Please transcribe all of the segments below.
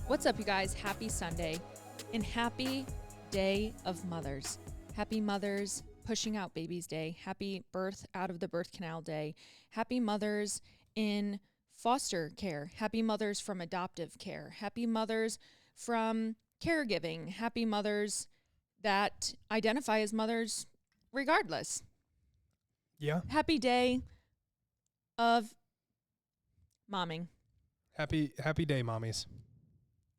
What's up, you guys? Happy Sunday and happy Day of Mothers. Happy Mothers Pushing Out Babies Day. Happy Birth Out of the Birth Canal Day. Happy Mothers in foster care. Happy Mothers from adoptive care. Happy Mothers from caregiving. Happy Mothers that identify as mothers regardless. Yeah. Happy Day of Momming. Happy day, mommies.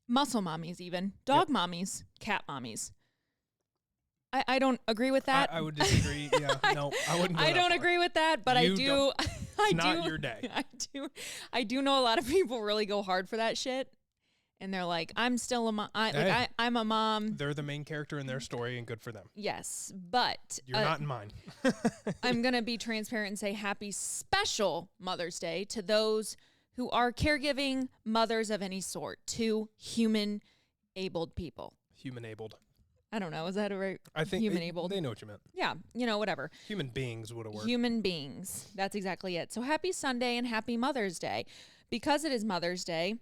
Muscle mommies even. Dog mommies. Cat mommies. I don't agree with that. I would disagree. Yeah, no, I wouldn't. I don't agree with that, but I do. It's not your day. I do know a lot of people really go hard for that shit, and they're like, "I'm still a mom. I'm a mom." They're the main character in their story, and good for them. Yes, but you're not in mine. I'm gonna be transparent and say happy special Mother's Day to those who are caregiving mothers of any sort, to human-abled people. Human-abled. I don't know. Is that a right? I think human-abled. They know what you meant. Yeah, whatever. Human beings would have worked. Human beings. That's exactly it. So happy Sunday and happy Mother's Day. Because it is Mother's Day,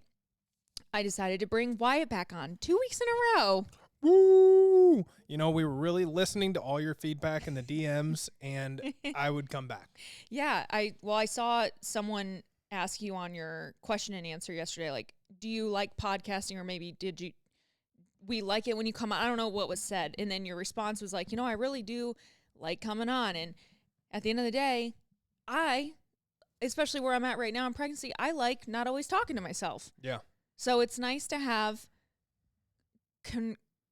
I decided to bring Wyatt back on 2 weeks in a row. Woo! You know, we were really listening to all your feedback in the DMs, and I would come back. Yeah, I saw someone ask you on your question and answer yesterday, like, do you like podcasting, or maybe we like it when you come on? I don't know what was said. And then your response was like, I really do like coming on. And at the end of the day, especially where I'm at right now in pregnancy, I like not always talking to myself. Yeah. So it's nice to have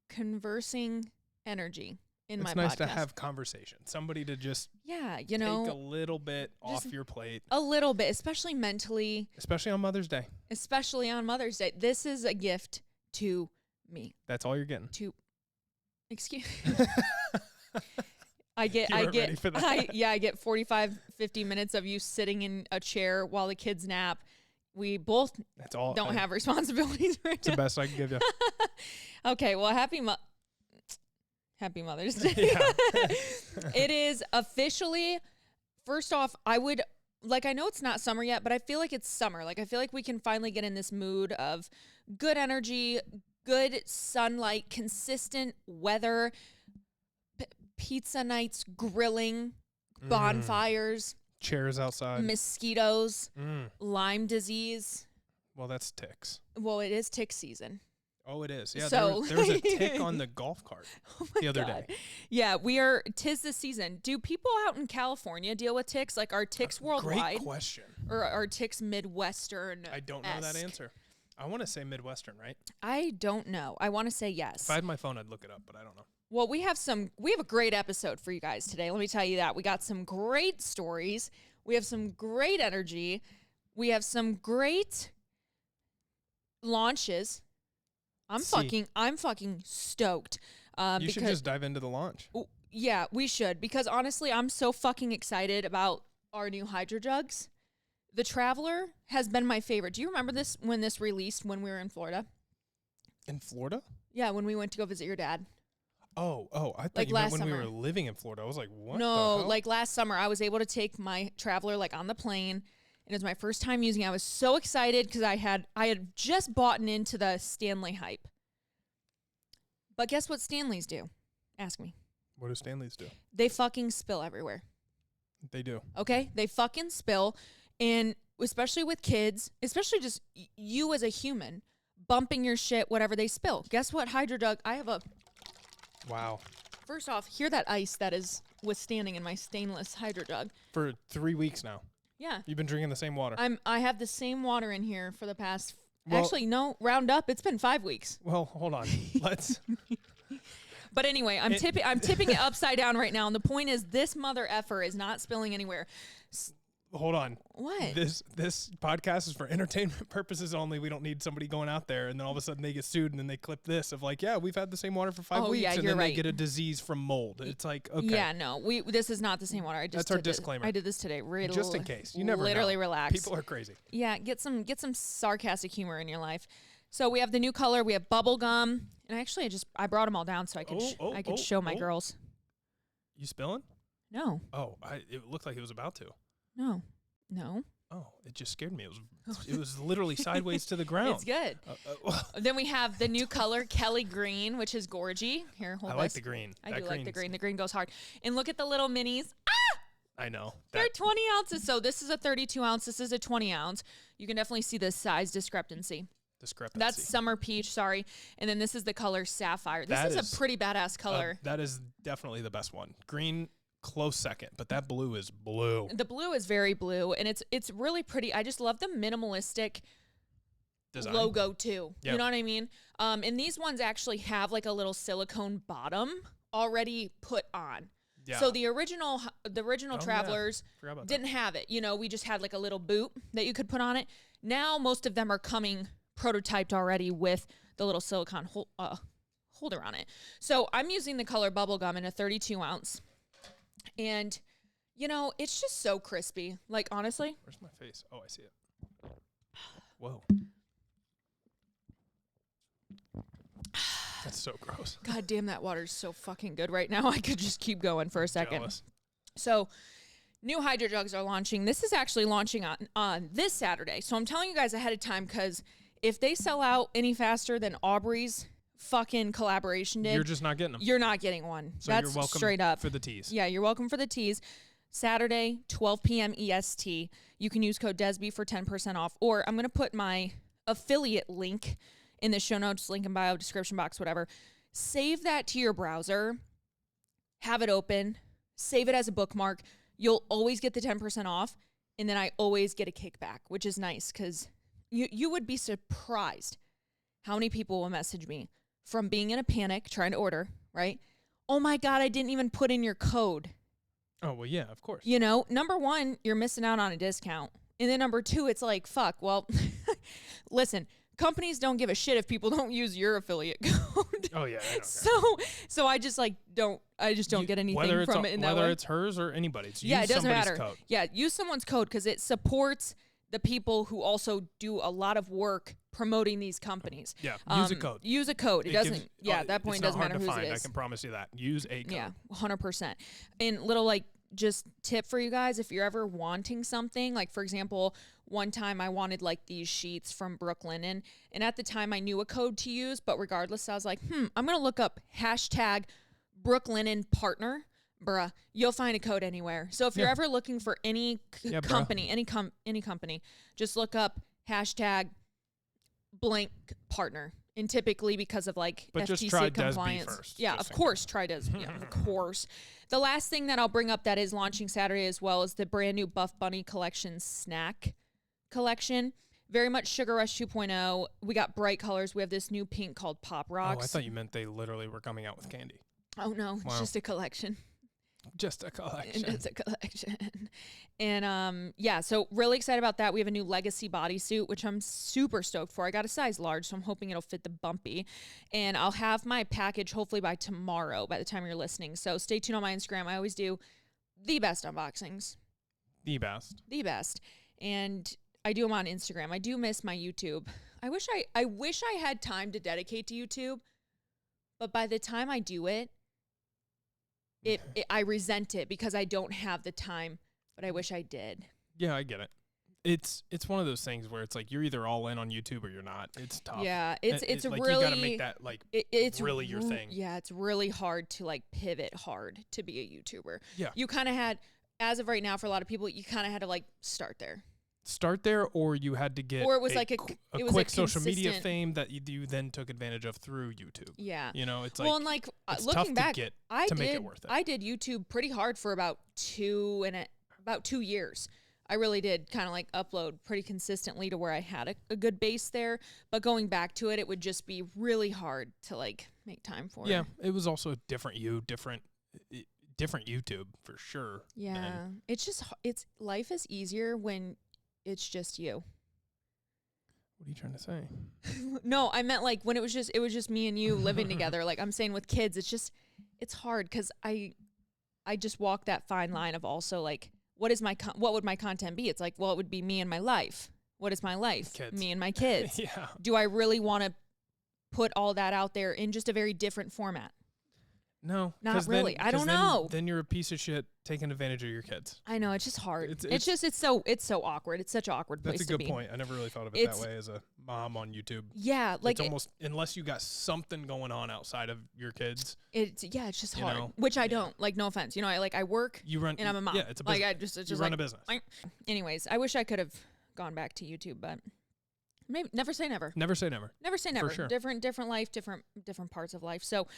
conversing energy in my podcast. It's nice to have conversation. Somebody to just take a little bit off your plate. A little bit, especially mentally. Especially on Mother's Day. Especially on Mother's Day. This is a gift to me. That's all you're getting. Excuse I get 45, 50 minutes of you sitting in a chair while the kids nap. We both don't have responsibilities right now. It's the best I can give you. Okay, well, happy Mother's Day. It is officially, first off, I know it's not summer yet, but I feel like it's summer. Like, I feel like we can finally get in this mood of good energy, good sunlight, consistent weather, pizza nights, grilling, bonfires, chairs outside, mosquitoes, Lyme disease. Well, that's ticks. Well, it is tick season. Oh, it is. Yeah, so, there was a tick on the golf cart the other day. Yeah, 'tis the season. Do people out in California deal with ticks? Like, are ticks worldwide? Great question. Or are ticks Midwestern? I don't know that answer. I want to say Midwestern, right? I don't know. I want to say yes. If I had my phone, I'd look it up, but I don't know. Well, we have a great episode for you guys today. Let me tell you that. We got some great stories. We have some great energy. We have some great launches. I'm fucking stoked. You should just dive into the launch. Yeah, we should, because honestly, I'm so fucking excited about our new Hydro Jugs. The Traveler has been my favorite. Do you remember this when this released when we were in Florida? In Florida? Yeah, when we went to go visit your dad. Oh, I thought you meant when we were living in Florida. I was like, what? No, like last summer, I was able to take my Traveler like on the plane, and it was my first time using it. I was so excited because I had just bought into the Stanley hype. But guess what Stanleys do? Ask me. What do Stanleys do? They fucking spill everywhere. They do. Okay? They fucking spill. And especially with kids, especially just you as a human, bumping your shit, whatever they spill. Guess what Hydro Jug? I have a... Wow. First off, hear that ice that is withstanding in my stainless Hydro Jug. For 3 weeks now. Yeah. You've been drinking the same water. I have the same water in here for the past... Actually, no, round up, it's been 5 weeks. Well, hold on. Let's... But anyway, I'm tipping it upside down right now, and the point is this mother effer is not spilling anywhere. Hold on. What? This podcast is for entertainment purposes only. We don't need somebody going out there and then all of a sudden they get sued and then they clip this of like, yeah, we've had the same water for 5 weeks, and then they get a disease from mold. It's like, okay. Yeah, no, this is not the same water. That's our disclaimer. I did this today. Just in case. You never literally know. Relax. People are crazy. Yeah, get some sarcastic humor in your life. So we have the new color. We have bubble gum, and actually I brought them all down so I could show my girls. You spilling? No. Oh, it looked like it was about to. No. Oh, it just scared me. It was literally sideways to the ground. It's good. Then we have the new color, Kelly Green, which is gorgy. Here, hold I like the green. I do like the green. The green goes hard. And look at the little minis. I know. They're 20 ounces. So this is a 32 ounce. This is a 20 ounce. You can definitely see the size discrepancy. That's summer peach, sorry. And then this is the color sapphire. This is a pretty badass color. That is definitely the best one. Green, close second, but that blue is blue. The blue is very blue, and it's really pretty. I just love the minimalistic design logo too. Yep. You know what I mean? And these ones actually have like a little silicone bottom already put on. Yeah. So the original Travelers didn't have it. You know, we just had like a little boot that you could put on it. Now most of them are coming prototyped already with the little silicone holder on it. So I'm using the color Bubblegum in a 32 ounce. And, you know, it's just so crispy. Like, honestly. Where's my face? Oh, I see it. Whoa. That's so gross. God damn, that water's so fucking good right now. I could just keep going for a second. Jealous. So, new Hydro Jugs are launching. This is actually launching on this Saturday. So I'm telling you guys ahead of time because if they sell out any faster than Aubrey's fucking collaboration did, you're just not getting them. You're not getting one. So that's you're welcome straight up for the teas. Yeah, you're welcome for the teas. Saturday, 12 p.m. EST. You can use code DESB for 10% off. Or I'm going to put my affiliate link in the show notes, link in bio, description box, whatever. Save that to your browser. Have it open. Save it as a bookmark. You'll always get the 10% off. And then I always get a kickback, which is nice because you would be surprised how many people will message me from being in a panic, trying to order, right? Oh my God, I didn't even put in your code. Oh, well, yeah, of course. You know, number one, you're missing out on a discount. And then number two, it's like, fuck, well, listen, companies don't give a shit if people don't use your affiliate code. Oh, yeah. I So I just like don't get anything from it in that way. Whether it's hers or anybody's. Yeah, it doesn't matter. Code. Yeah, use someone's code because it supports the people who also do a lot of work promoting these companies. Yeah, use a code. Use a code. It doesn't, at that point, it doesn't matter whose it is. I can promise you that. Use a code. Yeah, 100%. And little, like, just tip for you guys, if you're ever wanting something, like, for example, one time I wanted, like, these sheets from Brooklinen, and at the time I knew a code to use, but regardless, I was like, I'm going to look up hashtag Brooklinen partner. Bruh, you'll find a code anywhere. So if you're ever looking for any company, any company, just look up hashtag blank partner. And typically because of like but FTC just try compliance. DESB first. Yeah, of course, try DESB. Yeah, of course. The last thing that I'll bring up that is launching Saturday as well is the brand new Buff Bunny Collection snack collection. Very much Sugar Rush 2.0. We got bright colors. We have this new pink called Pop Rocks. Oh, I thought you meant they literally were coming out with candy. Oh, no. Wow. It's just a collection. Just a collection. It's a collection. And so really excited about that. We have a new Legacy bodysuit, which I'm super stoked for. I got a size large, so I'm hoping it'll fit the bumpy. And I'll have my package hopefully by tomorrow, by the time you're listening. So stay tuned on my Instagram. I always do the best unboxings. The best. The best. And I do them on Instagram. I do miss my YouTube. I wish I had time to dedicate to YouTube, but by the time I do it, I resent it because I don't have the time, but I wish I did. Yeah, I get it. It's one of those things where it's like you're either all in on YouTube or you're not. It's tough. Yeah, it's like really, you got to make that like it's really your thing. Yeah, it's really hard to like pivot hard to be a YouTuber. Yeah, you kind of had, as of right now, for a lot of people, you kind of had to like start there, or you had to get, or it was like a quick social media fame that you then took advantage of through YouTube. Yeah, you know, it's like, well, and like it's looking tough back, to make it worth it. I did YouTube pretty hard for about 2 years. I really did kind of like upload pretty consistently to where I had a good base there. But going back to it, it would just be really hard to like make time for. Yeah, it was also a different YouTube for sure. Yeah, it's life is easier when it's just you. What are you trying to say? No, I meant like when it was just me and you living together. Like I'm saying with kids, it's hard because I just walk that fine line of also like, what would my content be? It's like, well, it would be me and my life. What is my life? Kids. Me and my kids. Yeah. Do I really want to put all that out there in just a very different format? No, not really. I don't know. Then you're a piece of shit taking advantage of your kids. I know, it's just hard. It's so awkward. It's such an awkward place to be. That's a good point. I never really thought of it that way as a mom on YouTube. Yeah, like it's almost unless you got something going on outside of your kids. It's just hard. Which I don't. Like, no offense. I work. You run, and I'm a mom. Yeah, it's a business. It's just you run a business. Anyways, I wish I could have gone back to YouTube, but maybe never say never. Never say never. Never say never. For sure. Different life, different parts of life. So.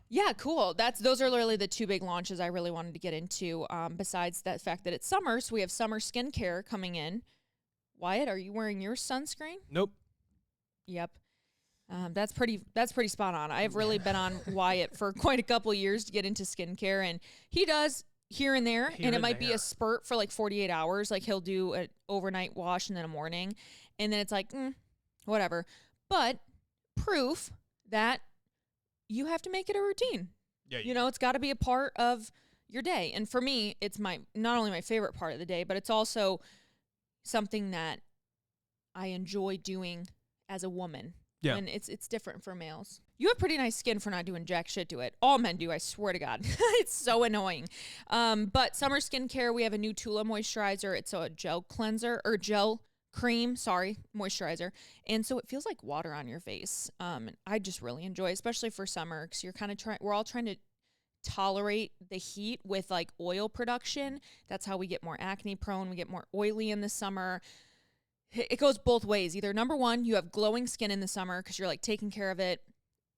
Yeah, cool. Those are literally the two big launches I really wanted to get into. Besides that fact that it's summer, so we have summer skincare coming in. Wyatt, are you wearing your sunscreen? Nope. Yep. That's pretty spot on. I've really been on Wyatt for quite a couple years to get into skincare, and he does here and there, and it might be a spurt for like 48 hours. Like he'll do an overnight wash and then a morning, and then it's like whatever. But proof that you have to make it a routine. Yeah, it's got to be a part of your day. And for me, it's not only my favorite part of the day, but it's also something that I enjoy doing as a woman. Yeah. And it's different for males. You have pretty nice skin for not doing jack shit to it. All men do, I swear to God. It's so annoying. But summer skincare, we have a new Tula moisturizer. It's a gel cleanser or gel cream, moisturizer. And so it feels like water on your face. I just really enjoy it, especially for summer, because you're kind of we're all trying to tolerate the heat with like oil production. That's how we get more acne prone. We get more oily in the summer. It goes both ways. Either number one, you have glowing skin in the summer because you're like taking care of it.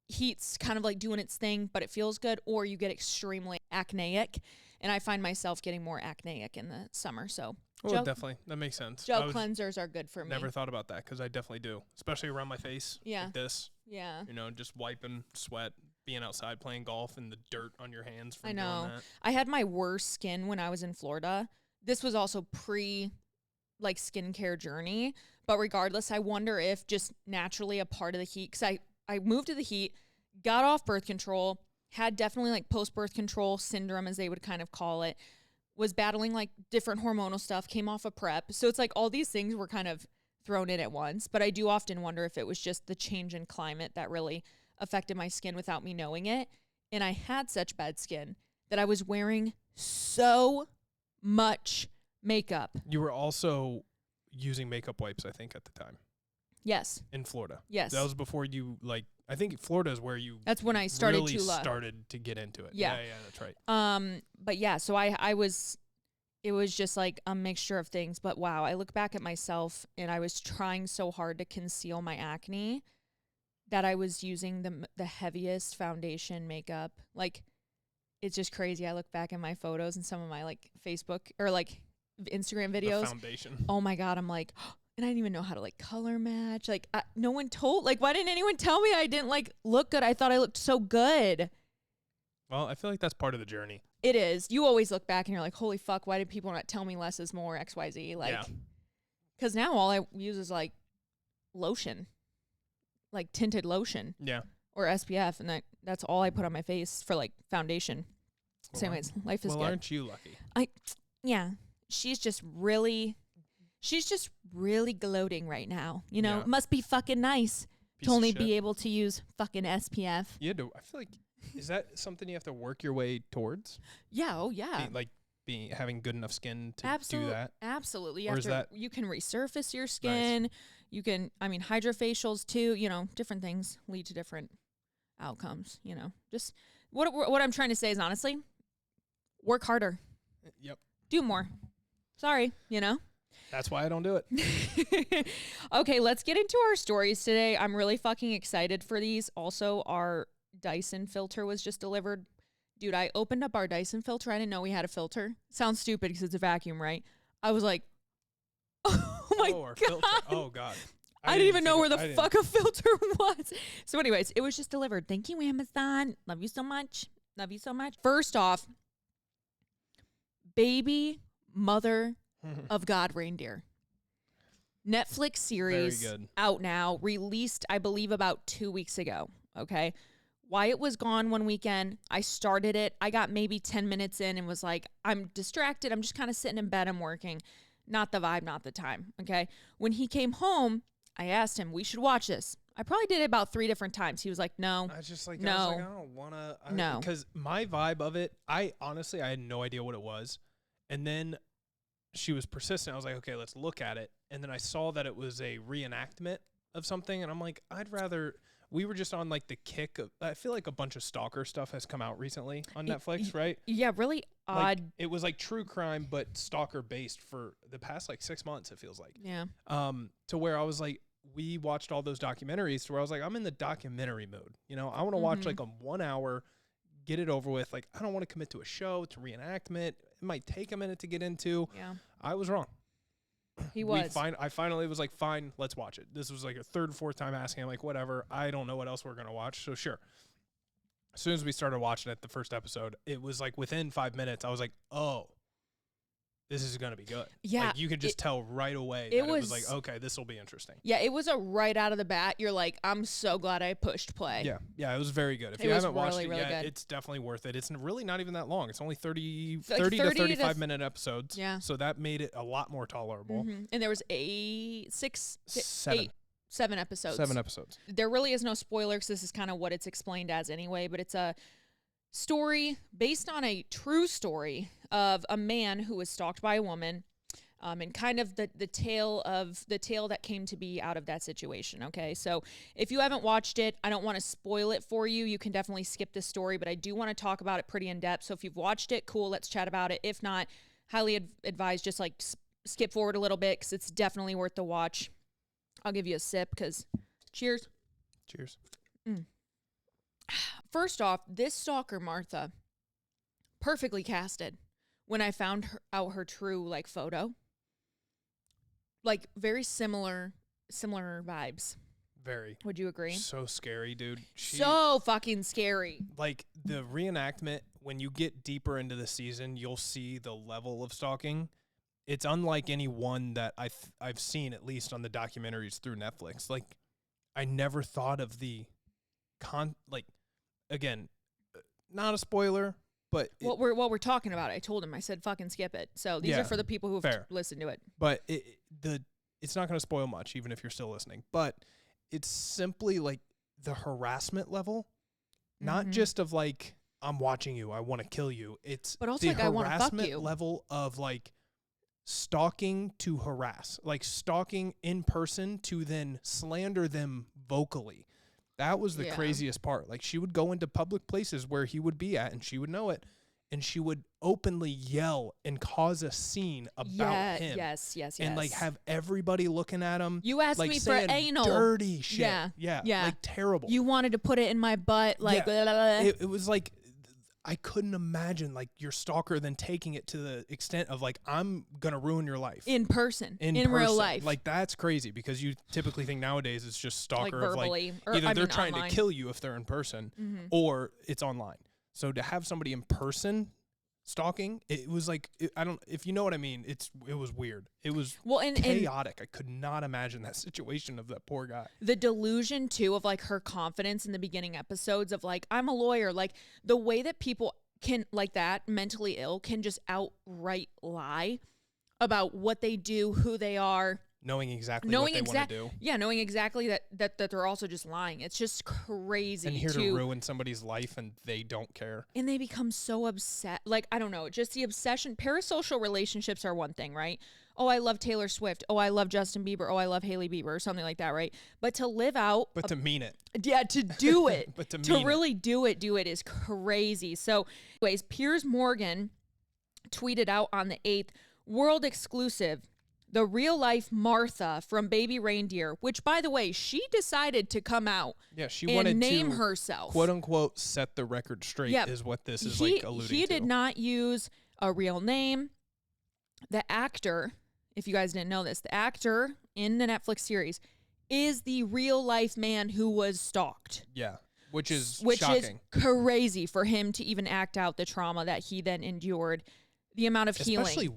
Heat's kind of like doing its thing, but it feels good, or you get extremely acneic. And I find myself getting more acneic in the summer. So definitely. That makes sense. Gel cleansers are good for me. Never thought about that because I definitely do, especially around my face. Yeah. Like this. Yeah. Just wiping sweat, being outside playing golf, and the dirt on your hands from doing that. I had my worst skin when I was in Florida. This was also skincare journey. But regardless, I wonder if just naturally a part of the heat, because I moved to the heat, got off birth control, had definitely like post-birth control syndrome, as they would kind of call it, was battling like different hormonal stuff, came off of PrEP. So it's like all these things were kind of thrown in at once. But I do often wonder if it was just the change in climate that really affected my skin without me knowing it. And I had such bad skin that I was wearing so much makeup. You were also using makeup wipes, I think, at the time. Yes. In Florida. Yes. That was before you, I think Florida is where you That's when I started really started to get into it. Yeah. Yeah, that's right. But yeah, so it was just like a mixture of things. But wow, I look back at myself and I was trying so hard to conceal my acne that I was using the heaviest foundation makeup. Like, it's just crazy. I look back at my photos and some of my like Facebook or like Instagram videos. The foundation. Oh my God. I'm like, and I didn't even know how to like color match. Like no one why didn't anyone tell me I didn't like look good? I thought I looked so good. Well, I feel like that's part of the journey. It is. You always look back and you're like, holy fuck, why did people not tell me less is more, XYZ? Like, because now all I use is like lotion, like tinted lotion. Yeah. Or SPF. And that's all I put on my face for like foundation. Well, so anyways, life is good. Well, aren't you lucky? Yeah. She's just really gloating right now. It must be fucking nice to only be able to use fucking SPF. Yeah, I feel like, is that something you have to work your way towards? Yeah, oh yeah. Having good enough skin to do that? Absolutely. You can resurface your skin. Nice. You can, hydrofacials too, different things lead to different outcomes, Just what I'm trying to say is honestly, work harder. Yep. Do more. Sorry, That's why I don't do it. Okay, let's get into our stories today. I'm really fucking excited for these. Also, our Dyson filter was just delivered. Dude, I opened up our Dyson filter. I didn't know we had a filter. Sounds stupid because it's a vacuum, right? I was like, oh my God. Filter. Oh, God. I didn't even know where the fuck a filter was. So anyways, it was just delivered. Thank you, Amazon. Love you so much. Love you so much. First off, Baby Mother of God Reindeer. Netflix series out now, released, I believe, about 2 weeks ago. Okay. Wyatt was gone one weekend. I started it. I got maybe 10 minutes in and was like, I'm distracted. I'm just kind of sitting in bed. I'm working. Not the vibe, not the time. Okay. When he came home, I asked him, we should watch this. I probably did it about 3 different times. He was like, no. I was just like, no. I don't want to. No. Because my vibe of it, I had no idea what it was. And then she was persistent. I was like, okay, let's look at it. And then I saw that it was a reenactment of something. And I'm like, we were just on like the kick of, I feel like a bunch of stalker stuff has come out recently on Netflix, right? Yeah, really odd. Like, it was like true crime, but stalker based for the past like 6 months, it feels like. Yeah. To where I was like, we watched all those documentaries to where I was like, I'm in the documentary mode. You know, I want to watch like a 1 hour, get it over with. Like, I don't want to commit to a show. It's a reenactment. It might take a minute to get into. Yeah. I was wrong. He was. I finally was like, fine, let's watch it. This was like a 3rd or 4th time asking. I'm like, whatever. I don't know what else we're going to watch. So sure. As soon as we started watching it, the first episode, it was like within 5 minutes, I was like, oh, this is going to be good. Yeah. Like, you could just tell right away that it was like, okay, this will be interesting. Yeah, it was a right out of the bat. You're like, I'm so glad I pushed play. Yeah. Yeah, it was very good. If you haven't watched it yet, it's definitely worth it. It's really not even that long. It's only 30 to 35 minute episodes. Yeah. So that made it a lot more tolerable. And there was 7 episodes. 7 episodes. There really is no spoiler because this is kind of what it's explained as anyway, but it's a story based on a true story of a man who was stalked by a woman, and kind of the tale that came to be out of that situation. Okay, so if you haven't watched it, I don't want to spoil it for you. You can definitely skip this story, but I do want to talk about it pretty in depth. So if you've watched it, cool, let's chat about it. If not, highly advise just like skip forward a little bit because it's definitely worth the watch. I'll give you a sip because cheers. Cheers. First off, this stalker, Martha, perfectly casted when I found out her true like photo. Like very similar vibes. Very. Would you agree? So scary, dude. So fucking scary. Like the reenactment, when you get deeper into the season, you'll see the level of stalking. It's unlike any one that I've seen, at least on the documentaries through Netflix. Like, I never thought of the again, not a spoiler, but what we're talking about. I told him, I said, fucking skip it. So these are for the people who've listened to it. But it's not going to spoil much, even if you're still listening. But it's simply like the harassment level, not just of like, I'm watching you, I want to kill you. It's but also the like, I want to fuck you level of like stalking to harass, like stalking in person to then slander them vocally. That was the craziest part. Like, she would go into public places where he would be at, and she would know it, and she would openly yell and cause a scene about him. Yes. And like have everybody looking at him. You asked like, me for anal. Dirty shit. Yeah. Like terrible. You wanted to put it in my butt. Like blah, blah, blah. It was like, I couldn't imagine like your stalker then taking it to the extent of like, I'm gonna ruin your life in person, in real life. Like, that's crazy, because you typically think nowadays it's just stalker like verbally, of like either they're trying to kill you if they're in person, or it's online. So to have somebody in person stalking, it was like, if you know what I mean, it was weird. It was chaotic. I could not imagine that situation of that poor guy. The delusion too of like her confidence in the beginning episodes of like, I'm a lawyer, like the way that people can like that mentally ill can just outright lie about what they do, who they are. Knowing exactly what they want to do. Yeah, knowing exactly that they're also just lying. It's just crazy. And here to ruin somebody's life, and they don't care. And they become so upset. Like, I don't know, just the obsession. Parasocial relationships are one thing, right? Oh, I love Taylor Swift. Oh, I love Justin Bieber. Oh, I love Hailey Bieber, or something like that, right? But to live out. But to mean it. Yeah, to do it. But to really do it is crazy. So, anyways, Piers Morgan tweeted out on the 8th, world exclusive. The real life Martha from Baby Reindeer, which, by the way, she decided to come out. Yeah, she wanted to name herself, quote unquote, set the record straight. Is what this is like alluding to. He did not use a real name. The actor, if you guys didn't know this, the actor in the Netflix series is the real life man who was stalked. Yeah, which is Is shocking. Crazy for him to even act out the trauma that he then endured. The amount of healing. Especially.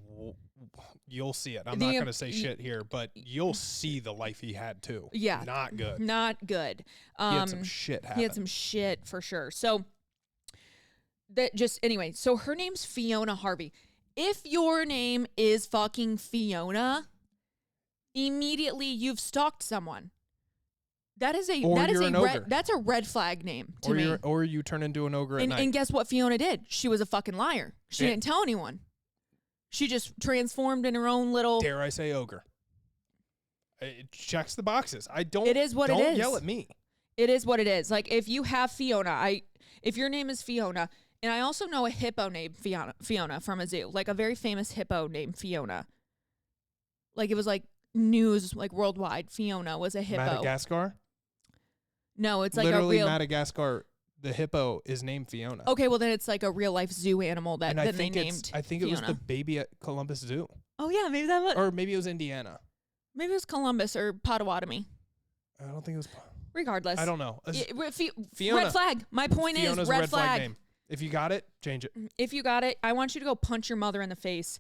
You'll see it. I'm not going to say shit here, but you'll see the life he had too. Yeah. Not good. Not good. He had some shit happen. He had some shit for sure. So so her name's Fiona Harvey. If your name is fucking Fiona, immediately you've stalked someone. That is a Or that is you're a an red, ogre. that's a red flag name to me. Or you turn into an ogre at night. And guess what Fiona did? She was a fucking liar. She didn't tell anyone. She just transformed in her own little. Dare I say ogre? It checks the boxes. I don't. It is what don't it is. yell at me. It is what it is. Like if you have Fiona, if your name is Fiona, and I also know a hippo named Fiona from a zoo, like a very famous hippo named Fiona. Like it was like news, like worldwide. Fiona was a hippo. Madagascar? No, it's like literally a real Madagascar. The hippo is named Fiona. Okay, well then it's like a real life zoo animal that, and that they named. I think Fiona. it was the baby at Columbus Zoo. Oh yeah, maybe that was. Or maybe it was Indiana. Maybe it was Columbus or Potawatomi. I don't think it was. Regardless, I don't know. Fiona. Red flag. My point Fiona's is red flag. name. If you got it, change it. If you got it, I want you to go punch your mother in the face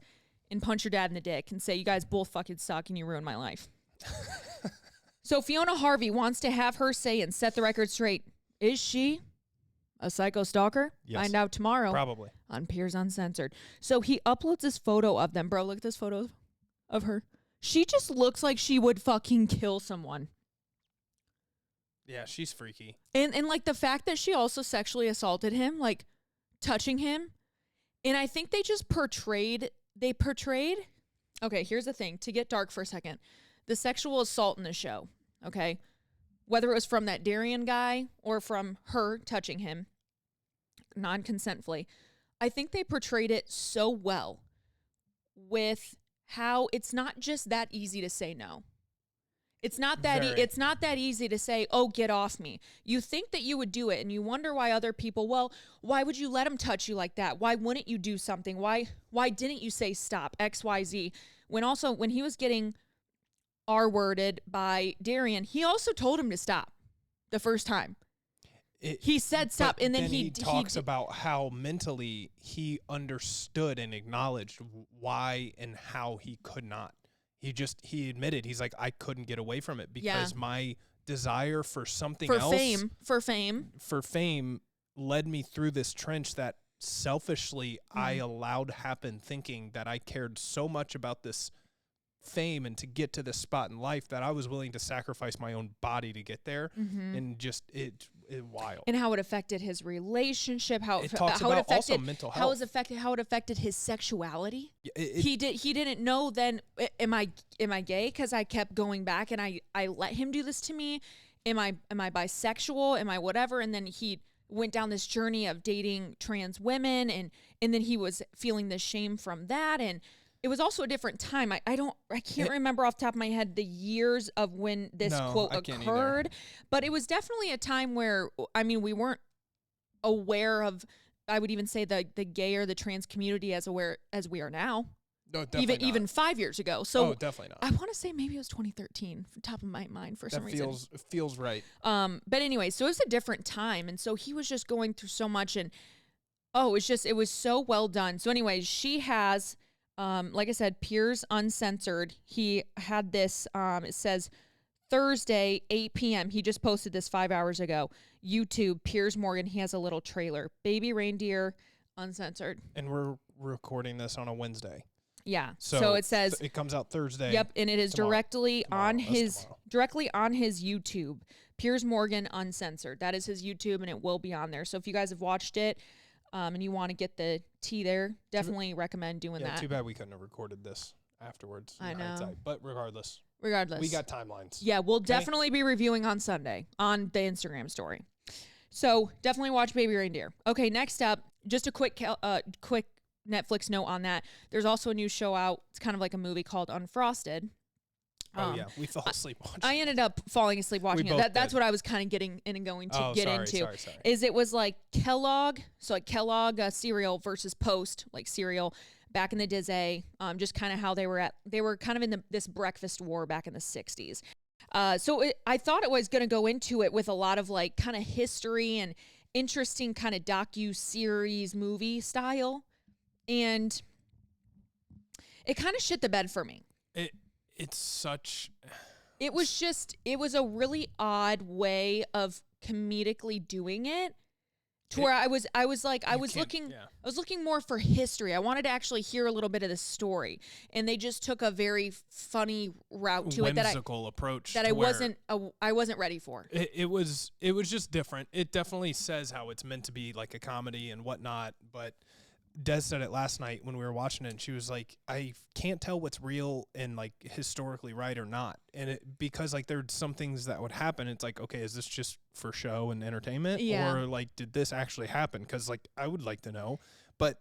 and punch your dad in the dick and say, you guys both fucking suck and you ruined my life. So Fiona Harvey wants to have her say and set the record straight. Is she a psycho stalker? Yes. Find out tomorrow. Probably. On Piers Uncensored. So he uploads this photo of them. Bro, look at this photo of her. She just looks like she would fucking kill someone. Yeah, she's freaky. And like the fact that she also sexually assaulted him, like touching him. And I think they portrayed, okay, here's the thing, to get dark for a second. The sexual assault in the show, okay? Whether it was from that Darian guy or from her touching him, non-consentfully, I think they portrayed it so well with how it's not just that easy to say no. It's not that it's not that easy to say, "Oh, get off me." You think that you would do it, and you wonder why other people. Well, why would you let him touch you like that? Why wouldn't you do something? Why didn't you say stop? X, Y, Z. When he was getting R-worded by Darian, he also told him to stop the first time. He said stop, and then he talks about how mentally he understood and acknowledged why and how he could not. He admitted, he's like, I couldn't get away from it because my desire for something else. For fame led me through this trench that selfishly I allowed happen, thinking that I cared so much about this fame and to get to this spot in life that I was willing to sacrifice my own body to get there. And just it wild. And how it affected his relationship, how it affected also mental health. How it affected his sexuality. He didn't know then, am I gay because I kept going back and I let him do this to me? Am I bisexual? Am I whatever? And then he went down this journey of dating trans women and then he was feeling the shame from that. And it was also a different time. I can't remember off the top of my head the years of when this quote occurred, but it was definitely a time where, I mean, we weren't aware of, I would even say the gay or the trans community as aware as we are now. No, definitely even 5 years ago. So definitely not. I want to say maybe it was 2013 from the top of my mind for some reason. Feels right. But anyway, so it was a different time. And so he was just going through so much and it was so well done. So anyways, she has, like I said, Piers Uncensored. He had this, it says Thursday, 8 p.m. He just posted this 5 hours ago. YouTube, Piers Morgan. He has a little trailer. Baby Reindeer Uncensored. And we're recording this on a Wednesday. Yeah. So it says it comes out Thursday. Yep, and it is directly on his YouTube. Piers Morgan Uncensored. That is his YouTube, and it will be on there. So if you guys have watched it, and you want to get the tea there, definitely recommend doing that. Too bad we couldn't have recorded this afterwards. I know. Hindsight. But regardless. We got timelines. Yeah, we'll definitely be reviewing on Sunday on the Instagram story. So definitely watch Baby Reindeer. Okay, next up, just a quick Netflix note on that. There's also a new show out. It's kind of like a movie called Unfrosted. We fell asleep watching. I ended up falling asleep watching it. That's what I was kind of getting in and going to get into. Sorry. Is it was like Kellogg, so like Kellogg cereal versus Post, like cereal back in the day. Just kind of how they were kind of in this breakfast war back in the 60s. I thought it was going to go into it with a lot of like kind of history and interesting kind of docu-series movie style. And it kind of shit the bed for me. It was a really odd way of comedically doing it to where I was looking more for history. I wanted to actually hear a little bit of the story, and they just took a very funny route to whimsical approach that I wasn't ready for. It was just different. It definitely says how it's meant to be like a comedy and whatnot, but Des said it last night when we were watching it, and she was like, I can't tell what's real and like historically right or not. And because like there's some things that would happen. It's like, okay, is this just for show and entertainment? Yeah. Or like, did this actually happen? Cause like, I would like to know, but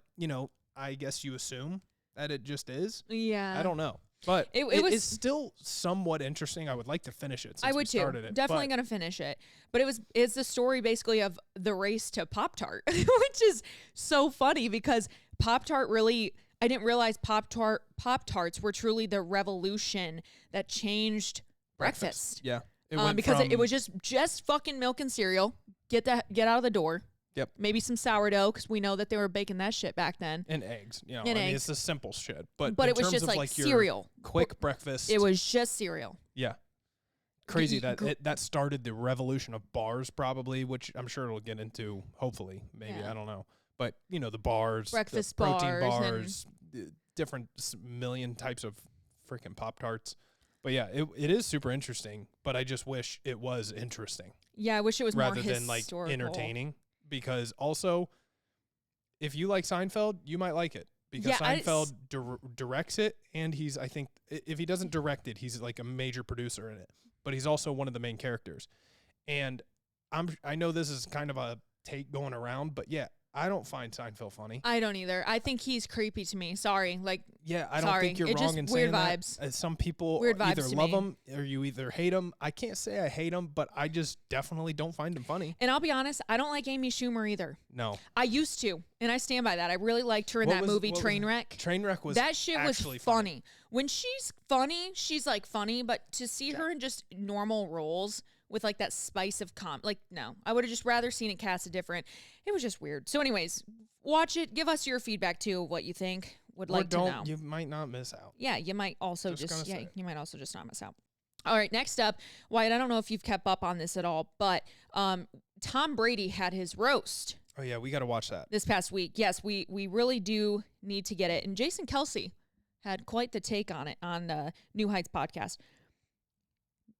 I guess you assume that it just is. Yeah. I don't know. But it was still somewhat interesting. I would like to finish it. I would too. Definitely going to finish it. But it's the story basically of the race to Pop-Tart, which is so funny because Pop-Tart really, I didn't realize Pop-Tarts were truly the revolution that changed breakfast. Yeah. Because it was just fucking milk and cereal. Get out of the door. Yep. Maybe some sourdough because we know that they were baking that shit back then. And eggs. It's the simple shit. But it was just like cereal. Quick breakfast. It was just cereal. Yeah. Crazy that started the revolution of bars probably, which I'm sure it'll get into, hopefully, maybe, I don't know. But, the bars, breakfast the protein bars, different million types of freaking Pop-Tarts. But yeah, it is super interesting, but I just wish it was interesting. Yeah, I wish it was rather more than like entertaining. Because also, if you like Seinfeld, you might like it. Because Seinfeld directs it, and he's, I think, if he doesn't direct it, he's like a major producer in it. But he's also one of the main characters. And I know this is kind of a take going around, but yeah, I don't find Seinfeld funny. I don't either. I think he's creepy to me. Sorry. I don't think you're wrong in saying weird vibes. That. Some people either love him or you either hate him. I can't say I hate him, but I just definitely don't find him funny. And I'll be honest, I don't like Amy Schumer either. No. I used to, and I stand by that. I really liked her in that movie Trainwreck. Trainwreck was that shit was funny. When she's funny, she's like funny, but to see her in just normal roles with like that spice of no. I would have just rather seen it casted different. It was just weird. So anyways, watch it. Give us your feedback too, what you think. Would like to know. You might not miss out. Yeah, you might also you might also just not miss out. All right, next up, Wyatt, I don't know if you've kept up on this at all, but Tom Brady had his roast. Oh yeah, we got to watch that. This past week. Yes, we really do need to get it. And Jason Kelsey had quite the take on it on New Heights podcast.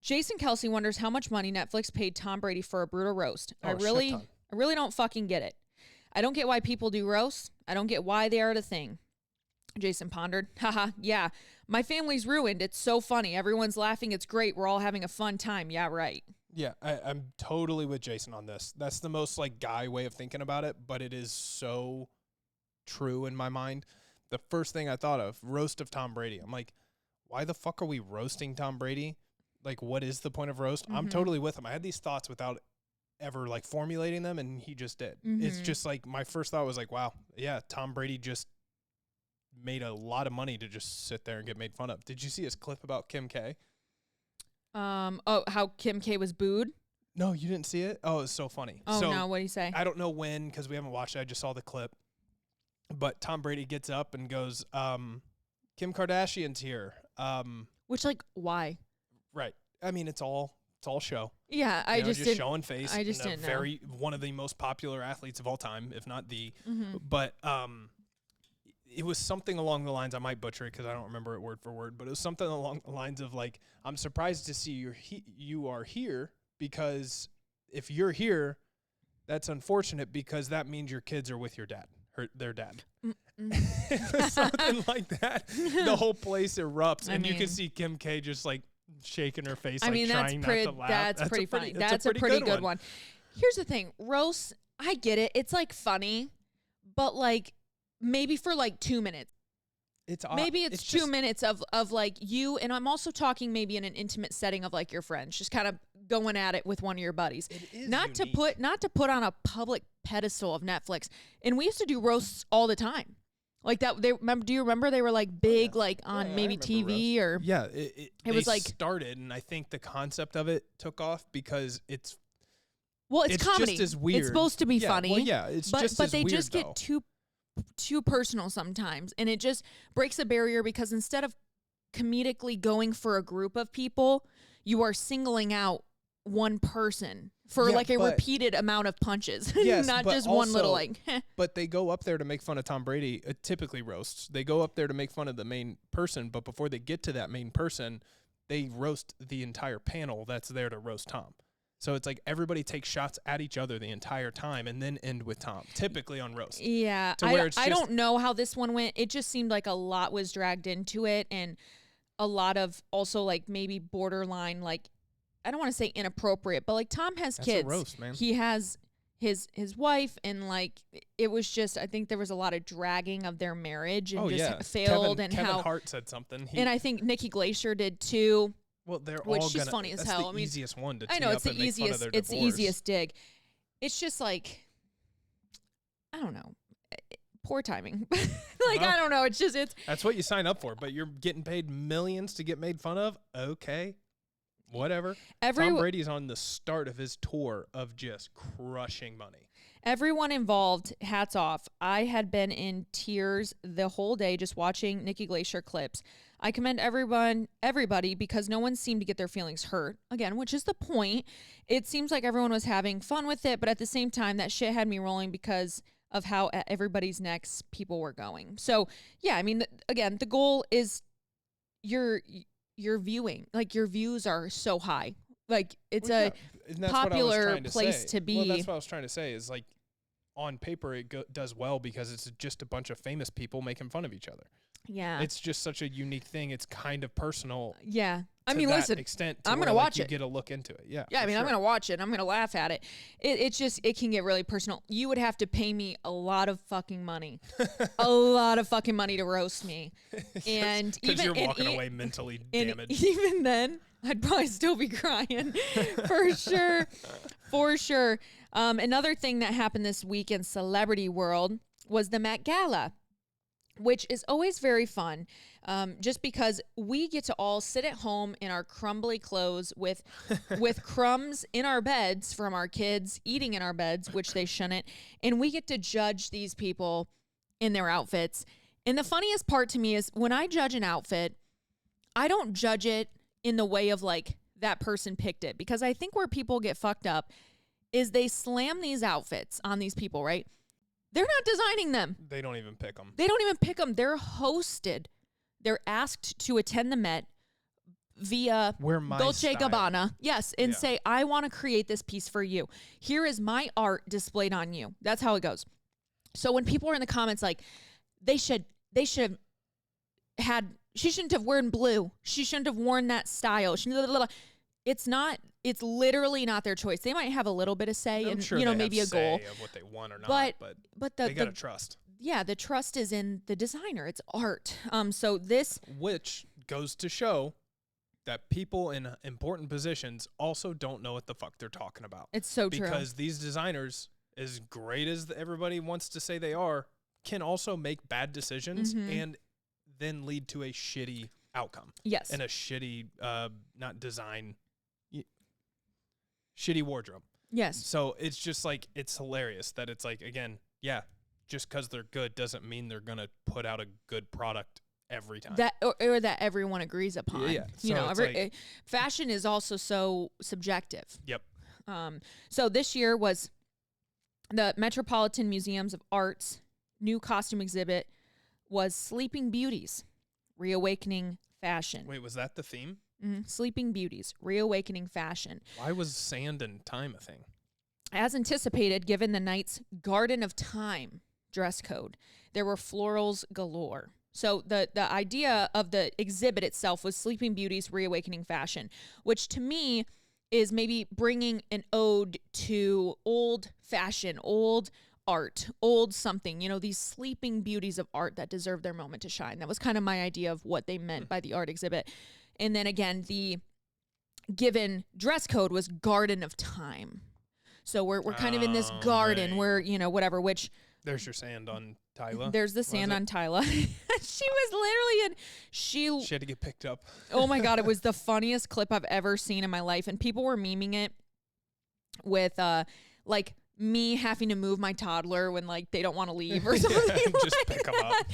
Jason Kelsey wonders how much money Netflix paid Tom Brady for a brutal roast. I really don't fucking get it. I don't get why people do roasts. I don't get why they are the thing. Jason pondered. Haha, yeah. My family's ruined. It's so funny. Everyone's laughing. It's great. We're all having a fun time. Yeah, right. Yeah, I'm totally with Jason on this. That's the most like guy way of thinking about it, but it is so true in my mind. The first thing I thought of, roast of Tom Brady. I'm like, why the fuck are we roasting Tom Brady? Like, what is the point of roast? Mm-hmm. I'm totally with him. I had these thoughts without ever like formulating them, and he just did. Mm-hmm. It's just like my first thought was like, wow, yeah, Tom Brady just made a lot of money to just sit there and get made fun of. Did you see his clip about Kim K? How Kim K was booed? No, you didn't see it? Oh, it was so funny. Oh, no, what did he say? I don't know when, because we haven't watched it. I just saw the clip. But Tom Brady gets up and goes, Kim Kardashian's here. Which, like, why? Right. I mean, it's all show. Yeah, I just didn't. Showing face. I just didn't know. One of the most popular athletes of all time, if not the. Mm-hmm. But it was something along the lines, I might butcher it because I don't remember it word for word, but it was something along the lines of like, I'm surprised to see you are here, because if you're here, that's unfortunate because that means your kids are with your dad, their dad. Something like that. The whole place erupts, and you can see Kim K just like shaking her face, trying not to laugh. That's pretty funny. That's a pretty good one. Here's the thing, roast, I get it. It's like funny, but like maybe for like 2 minutes. Maybe it's 2 minutes of like you, and I'm also talking maybe in an intimate setting of like your friends, just kind of going at it with one of your buddies. It is not to put on a public pedestal of Netflix. And we used to do roasts all the time. Like that, do you remember they were like big, like on maybe TV or? Yeah, it was like started, and I think the concept of it took off because it's comedy. Just as weird. It's supposed to be funny. Well, yeah, it's just as weird. But they just get too personal sometimes, and it just breaks a barrier because instead of comedically going for a group of people, you are singling out one person for like a repeated amount of punches, yes, not just one little like. But they go up there to make fun of Tom Brady. Typically roasts. They go up there to make fun of the main person, but before they get to that main person, they roast the entire panel that's there to roast Tom. So it's like everybody takes shots at each other the entire time and then end with Tom, typically on roast. Yeah, I don't know how this one went. It just seemed like a lot was dragged into it, and a lot of also like maybe borderline, like, I don't want to say inappropriate, but like Tom has kids. That's a roast, man. He has his wife, and like it was just, I think there was a lot of dragging of their marriage and failed. Kevin Hart said something. And I think Nikki Glacier did too. Well, they're which all she's gonna, funny as that's hell. The easiest one to I know, it's the easiest. It's the divorce. easiest dig. It's just like, I don't know, poor timing. Like, I don't know. It's just that's what you sign up for. But you're getting paid millions to get made fun of. Okay, whatever. Tom Brady's on the start of his tour of just crushing money. Everyone involved, hats off. I had been in tears the whole day just watching Nikki Glacier clips. I commend everybody, because no one seemed to get their feelings hurt, again, which is the point. It seems like everyone was having fun with it, but at the same time, that shit had me rolling because of how at everybody's necks people were going. So, yeah, I mean, again, the goal is your viewing. Like, your views are so high. Like, it's popular place to be. Well, that's what I was trying to say is, like, on paper, it does well because it's just a bunch of famous people making fun of each other. Yeah. It's just such a unique thing. It's kind of personal. Yeah. I mean, listen, extent I'm going to watch it. You get a look into it. Yeah. Yeah. I mean, sure. I'm going to watch it. I'm going to laugh at it. It's just, it can get really personal. You would have to pay me a lot of fucking money, a lot of fucking money to roast me. And because you're walking away mentally damaged. Even then, I'd probably still be crying for sure. For sure. Another thing that happened this week in celebrity world was the MET Gala, which is always very fun, just because we get to all sit at home in our crumbly clothes with crumbs in our beds from our kids eating in our beds, which they shouldn't, and we get to judge these people in their outfits. And the funniest part to me is when I judge an outfit, I don't judge it in the way of like that person picked it, because I think where people get fucked up is they slam these outfits on these people, right? They're not designing them. They don't even pick them. They're hosted. They're asked to attend the Met via Dolce Gabbana. Yes, and say, I want to create this piece for you. Here is my art displayed on you. That's how it goes. So when people are in the comments like, she shouldn't have worn blue. She shouldn't have worn that style. It's literally not their choice. They might have a little bit of say and, sure maybe a goal of what they want or not, but they gotta trust. Yeah, the trust is in the designer. It's art. Which goes to show that people in important positions also don't know what the fuck they're talking about. It's so true. Because these designers, as great as everybody wants to say they are, can also make bad decisions and then lead to a shitty outcome. Yes. And a shitty, shitty wardrobe. Yes. So it's just like, it's hilarious that it's like, again, yeah, just because they're good doesn't mean they're going to put out a good product every time. That or that everyone agrees upon. Yeah. So fashion is also so subjective. Yep. So this year was the Metropolitan Museums of Art's new costume exhibit was Sleeping Beauties, Reawakening Fashion. Wait, was that the theme? Mm-hmm. Sleeping Beauties, Reawakening Fashion. Why was sand and time a thing? As anticipated, given the night's Garden of Time dress code, there were florals galore. So the idea of the exhibit itself was Sleeping Beauties, Reawakening Fashion, which to me is maybe bringing an ode to old fashion, old art, old something, these sleeping beauties of art that deserve their moment to shine. That was kind of my idea of what they meant by the art exhibit. And then again, the given dress code was Garden of Time. So we're kind of in this garden where, whatever, which... There's your sand on Tyla. There's the sand on Tyla. She was literally she had to get picked up. Oh my God, it was the funniest clip I've ever seen in my life. And people were memeing it with, me having to move my toddler when like they don't want to leave or something. Just pick them up.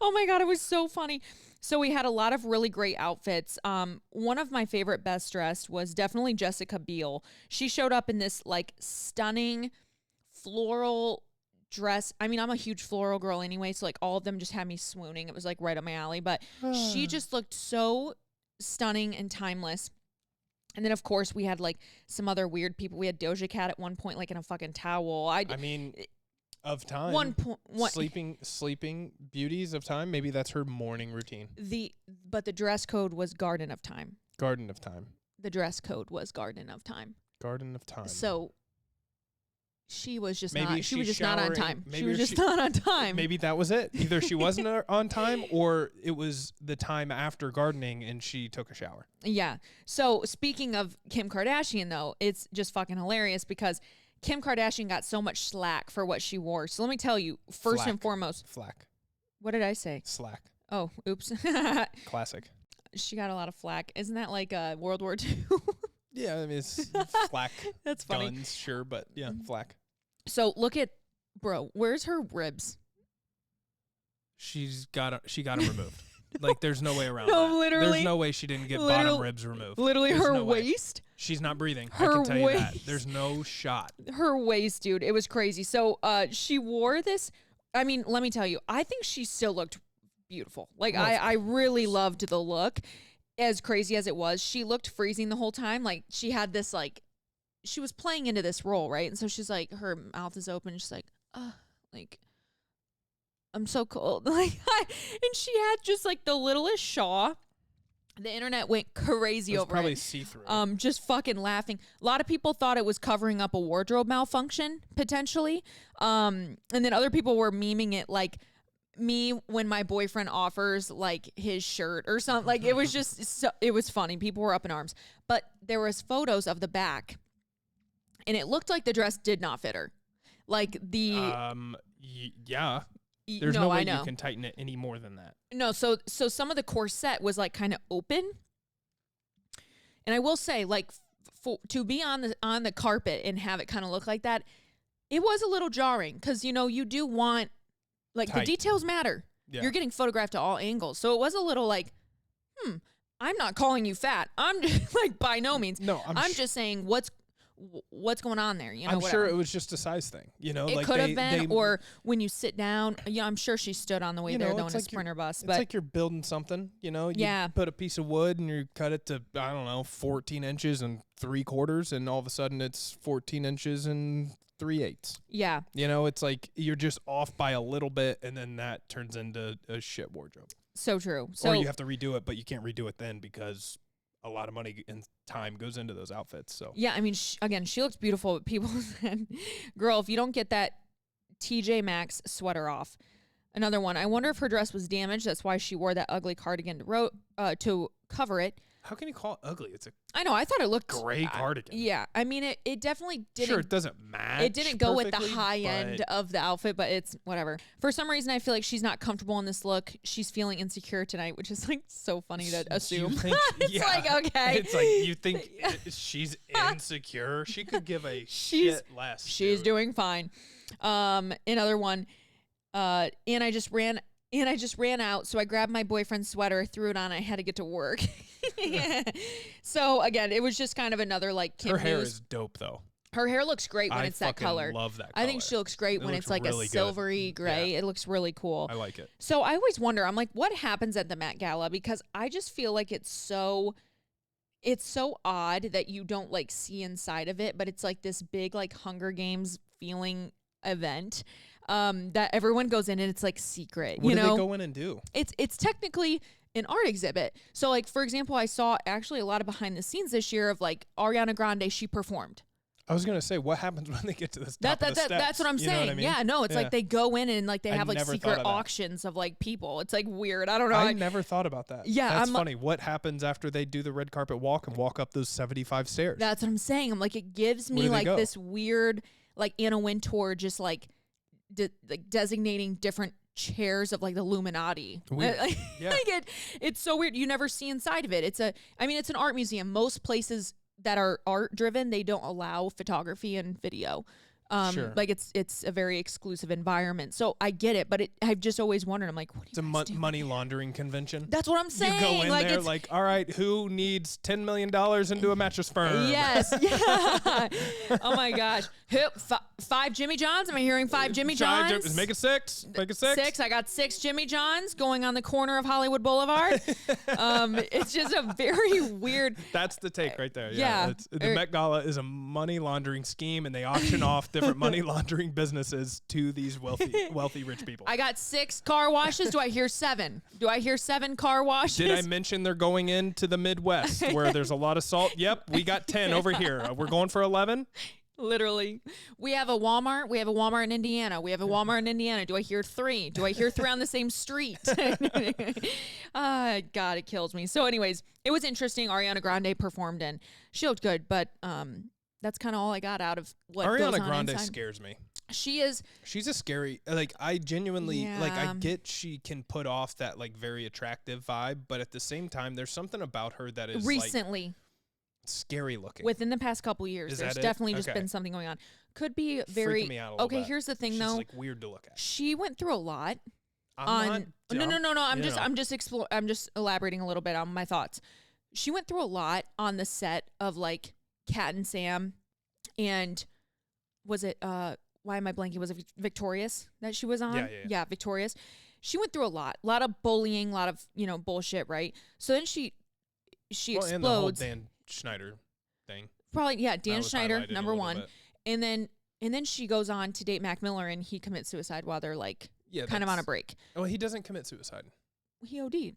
Oh my God, it was so funny. So we had a lot of really great outfits. One of my favorite best dressed was definitely Jessica Biel. She showed up in this like stunning floral dress. I mean, I'm a huge floral girl anyway, so like all of them just had me swooning. It was like right up my alley, but she just looked so stunning and timeless. And then, of course, we had, like, some other weird people. We had Doja Cat at one point, like, in a fucking towel. I mean, of time. Sleeping beauties of time. Maybe that's her morning routine. But the dress code was Garden of Time. Garden of Time. The dress code was Garden of Time. Garden of Time. So she was just not. She was just not on time. She was just not on time. Maybe that was it. Either she wasn't on time, or it was the time after gardening and she took a shower. Yeah. So speaking of Kim Kardashian, though, it's just fucking hilarious because Kim Kardashian got so much slack for what she wore. So let me tell you, first and foremost. Flack. What did I say? Slack. Oh, oops. Classic. She got a lot of flack. Isn't that like World War II? Yeah, I mean, it's flack. That's funny. Guns, sure, but yeah, flack. So look at, bro, where's her ribs? She got them removed. Like, there's no way around no, that. Literally. There's no way she didn't get bottom ribs removed. Literally, there's her no waist. Way. She's not breathing. Her I can tell you that. waist. There's no shot. Her waist, dude. It was crazy. So she wore this. I mean, let me tell you, I think she still looked beautiful. Like, I really loved the look. As crazy as it was, she looked freezing the whole time. Like, she had this, like, she was playing into this role, right? And so she's like, her mouth is open. She's like, like, I'm so cold. Like, and she had just like the littlest shawl. The internet went crazy over probably it. See-through. Just fucking laughing. A lot of people thought it was covering up a wardrobe malfunction, potentially. And then other people were memeing it like me when my boyfriend offers like his shirt or something. Like, it was just, it was funny. People were up in arms. But there was photos of the back, and it looked like the dress did not fit her. Like the... yeah. There's no way you can tighten it any more than that. No, so some of the corset was like kind of open. And I will say, like, to be on the carpet and have it kind of look like that, it was a little jarring because, you know, you do want, like, tight. The details matter. Yeah. You're getting photographed at all angles. So it was a little like, I'm not calling you fat. I'm just, like, by no means. No, I'm just saying what's going on there, you know? I'm sure it was just a size thing, you know? It like could have been, or when you sit down, yeah, I'm sure she stood on the way there, though, in a Sprinter bus. But it's like you're building something, you know? You put a piece of wood and you cut it to, I don't know, 14 inches and 3/4, and all of a sudden it's 14 inches and 3/8. Yeah. You know, it's like you're just off by a little bit, and then that turns into a shit wardrobe. So true. So, or you have to redo it, but you can't redo it then because a lot of money and time goes into those outfits. So yeah, I mean, again, she looks beautiful, but people said, girl, if you don't get that TJ Maxx sweater off. Another one, I wonder if her dress was damaged. That's why she wore that ugly cardigan to cover it. How can you call it ugly? It's I know. I thought it looked gray cardigan. Yeah. I mean, it definitely didn't. Sure, it doesn't match. It didn't go with the high end of the outfit, but it's whatever. For some reason, I feel like she's not comfortable in this look. She's feeling insecure tonight, which is like so funny to assume. It's like, okay. It's like you think she's insecure. She could give a shit less. She's doing fine. Another one. And I just ran out, so I grabbed my boyfriend's sweater, threw it on, I had to get to work. So again, it was just kind of another like Kim Her hair news. is dope though. Her hair looks great when it's that color. I love that color. I think she looks great when it's like really a silvery gray. Yeah. It looks really cool. I like it. So I always wonder, I'm like, what happens at the Met Gala? Because I just feel like it's so odd that you don't like see inside of it, but it's like this big like Hunger Games feeling event. That everyone goes in and it's like secret. What do they go in and do? It's technically an art exhibit. So like, for example, I saw actually a lot of behind the scenes this year of like Ariana Grande, she performed. I was going to say, what happens when they get to the top of the steps? That's what I'm saying. What I mean? Yeah, no, it's like they go in and like they have like secret auctions of like people. It's like weird. I don't know. I never thought about that. Yeah. That's funny. What happens after they do the red carpet walk and walk up those 75 stairs? That's what I'm saying. I'm like, it gives me like this weird, like Anna Wintour just like designating different chairs of like the Illuminati. Yeah. Like it's so weird. You never see inside of it. It's an art museum. Most places that are art driven, they don't allow photography and video. Sure. Like it's a very exclusive environment. So I get it, but I've just always wondered. I'm like, what do you guys do? Money laundering convention. That's what I'm saying. You go in like, there like, all right, who needs $10 million into a mattress firm? Yes. Yeah. Oh my gosh. 5 Jimmy Johns. Am I hearing 5 Jimmy Johns? Make it 6. Make it 6. 6. I got 6 Jimmy Johns going on the corner of Hollywood Boulevard. It's just a very weird. That's the take right there. Yeah. The Met Gala is a money laundering scheme, and they auction off different money laundering businesses to these wealthy rich people. I got 6 car washes. Do I hear 7? Do I hear 7 car washes? Did I mention they're going into the Midwest where there's a lot of salt? Yep, we got 10 over here. We're going for 11. Literally. We have a Walmart. We have a Walmart in Indiana. We have a Walmart in Indiana. Do I hear 3? Do I hear 3 on the same street? God, it kills me. So anyways, it was interesting. Ariana Grande performed and she looked good, but that's kind of all I got out of what goes on Ariana Grande inside. scares me. She's a scary, like, I genuinely, like, I get she can put off that, like, very attractive vibe, but at the same time, there's something about her that is, recently, like, scary looking. Within the past couple years, there's definitely just been something going on. Could be very, freaking me out a little bit. Here's the thing, She's, though. like, weird to look at. She went through a lot. No. I'm just elaborating a little bit on my thoughts. She went through a lot on the set of, like, Cat and Sam, and was it why am I blanking? Was it Victorious that she was on? Yeah, Victorious. She went through a lot of bullying, a lot of, bullshit, right? So then she explodes. And the whole Dan Schneider thing. Probably, yeah, Dan Schneider, number 1. And then she goes on to date Mac Miller, and he commits suicide while they're, like, kind of on a break. Oh, he doesn't commit suicide. He OD'd.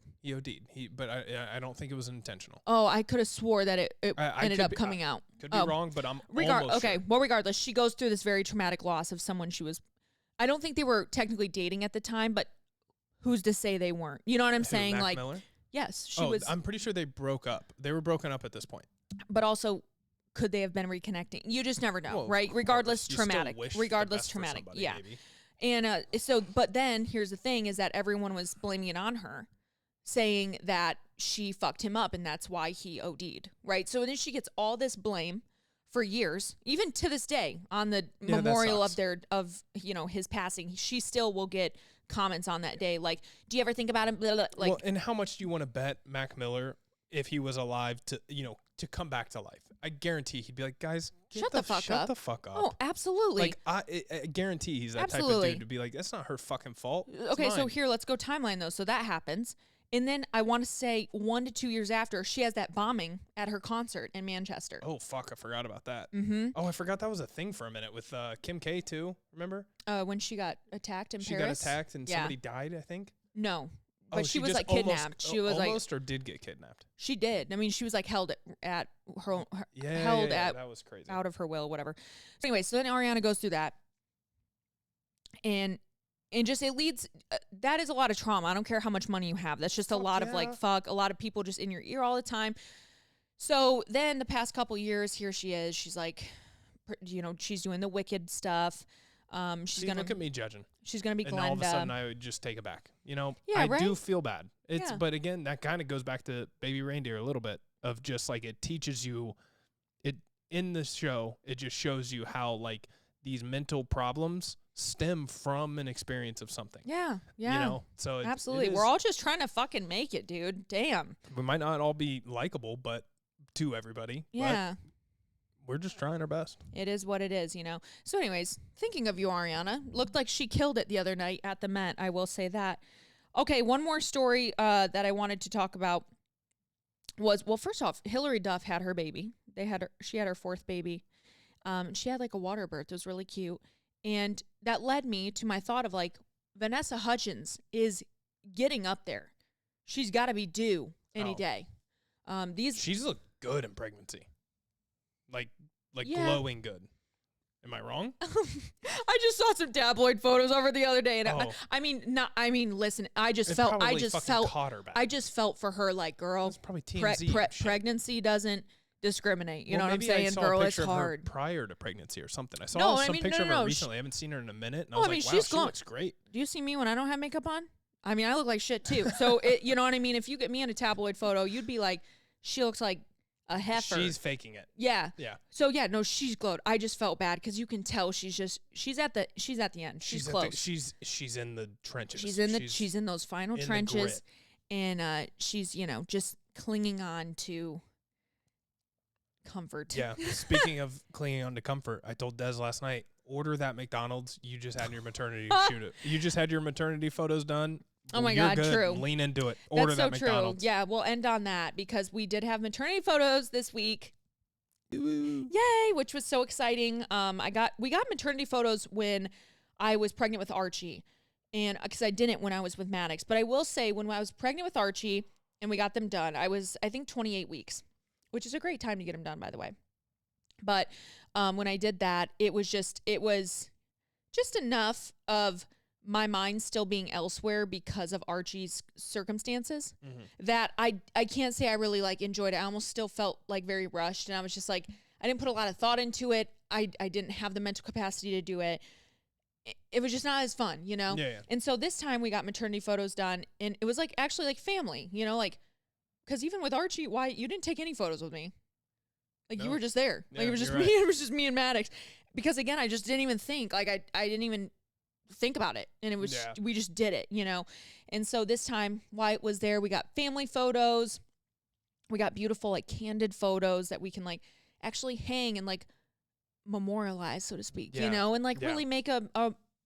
But I don't think it was intentional. Oh, I could have swore that it ended up coming out. Could be wrong, but I'm almost okay, sure. Well, regardless, she goes through this very traumatic loss of someone she was. I don't think they were technically dating at the time, but who's to say they weren't? You know what I'm saying? Mac like, Miller? Yes, she was. I'm pretty sure they broke up. They were broken up at this point. But also, could they have been reconnecting? You just never know, right? Regardless, traumatic. Regardless, traumatic. Yeah. Maybe. And but then here's the thing: is that everyone was blaming it on her, saying that she fucked him up and that's why he OD'd, right? So then she gets all this blame for years, even to this day, on the memorial of his passing. She still will get comments on that day like, do you ever think about him? Blah, blah, like, well, and how much do you want to bet Mac Miller, if he was alive, to come back to life? I guarantee he'd be like, guys, shut the fuck up. Oh, absolutely. Like, I guarantee he's that type of dude to be like, that's not her fucking fault. Okay, so here, let's go timeline though. So that happens. And then I want to say 1 to 2 years after, she has that bombing at her concert in Manchester. Oh, fuck. I forgot about that. Mm-hmm. Oh, I forgot that was a thing for a minute with Kim K, too. Remember? When she got attacked in Paris? She got attacked and somebody died, I think? No. But she was, like, kidnapped. She was, almost or did get kidnapped? She did. I mean, she was, like, held at her that was crazy. Out of her will, whatever. So anyway, so then Ariana goes through that. And just it leads, that is a lot of trauma. I don't care how much money you have. That's just a lot of like, a lot of people just in your ear all the time. So then the past couple years, here she is. She's like, she's doing the Wicked stuff. She's gonna look at me judging. She's gonna be Glenda. And all of a sudden, I would just take it back. I do feel bad. But again, that kind of goes back to Baby Reindeer a little bit of just like it teaches you. It in the show, it just shows you how like these mental problems stem from an experience of something. Yeah. So absolutely. We're all just trying to fucking make it, dude. Damn. We might not all be likable, but to everybody. Yeah. But we're just trying our best. It is what it is, So anyways, thinking of you, Ariana, looked like she killed it the other night at the Met. I will say that. Okay, one more story that I wanted to talk about was, well, first off, Hillary Duff had her baby. She had her 4th baby. She had like a water birth. It was really cute. And that led me to my thought of like, Vanessa Hudgens is getting up there. She's got to be due any day. She's looked good in pregnancy. Like glowing good. Am I wrong? I just saw some tabloid photos over the other day, and listen, I just felt for her, like, girl, it's probably TMZ pregnancy doesn't discriminate. You know what I'm saying? Girl, it's hard. Prior to pregnancy or something. I saw some picture of her recently. I haven't seen her in a minute. And I was like, wow, she looks great. Do you see me when I don't have makeup on? I mean, I look like shit too. So, you know what I mean? If you get me in a tabloid photo, you'd be like, she looks like a heifer. She's faking it. Yeah. Yeah. So yeah, no, she's glowed. I just felt bad because you can tell she's at the end. She's close. She's in the trenches. She's in those final trenches, and she's just clinging on to comfort. Yeah. Speaking of clinging on to comfort, I told Des last night, order that McDonald's you just had in your maternity shoot it. You just had your maternity photos done. Oh my God, good. true. Lean into it. Order That's that so McDonald's. true. Yeah, we'll end on that because we did have maternity photos this week. Ooh. Yay, which was so exciting. We got maternity photos when I was pregnant with Archie, and because I didn't when I was with Maddox. But I will say when I was pregnant with Archie and we got them done, I think 28 weeks, which is a great time to get them done, by the way. But when I did that, it was just enough of my mind still being elsewhere because of Archie's circumstances that I can't say I really enjoyed it. I almost still felt very rushed, and I was just I didn't put a lot of thought into it. I didn't have the mental capacity to do it. It was just not as fun, Yeah. And so this time we got maternity photos done, and it was actually family, because even with Archie, why you didn't take any photos with me? No. You were just there. Yeah, It was just me. right. It was just me and Maddox. Because again, I just didn't even think. I didn't even think about it, and it was we just did it, And so this time, Wyatt was there. We got family photos. We got beautiful candid photos that we can actually hang and memorialize, so to speak, and really make a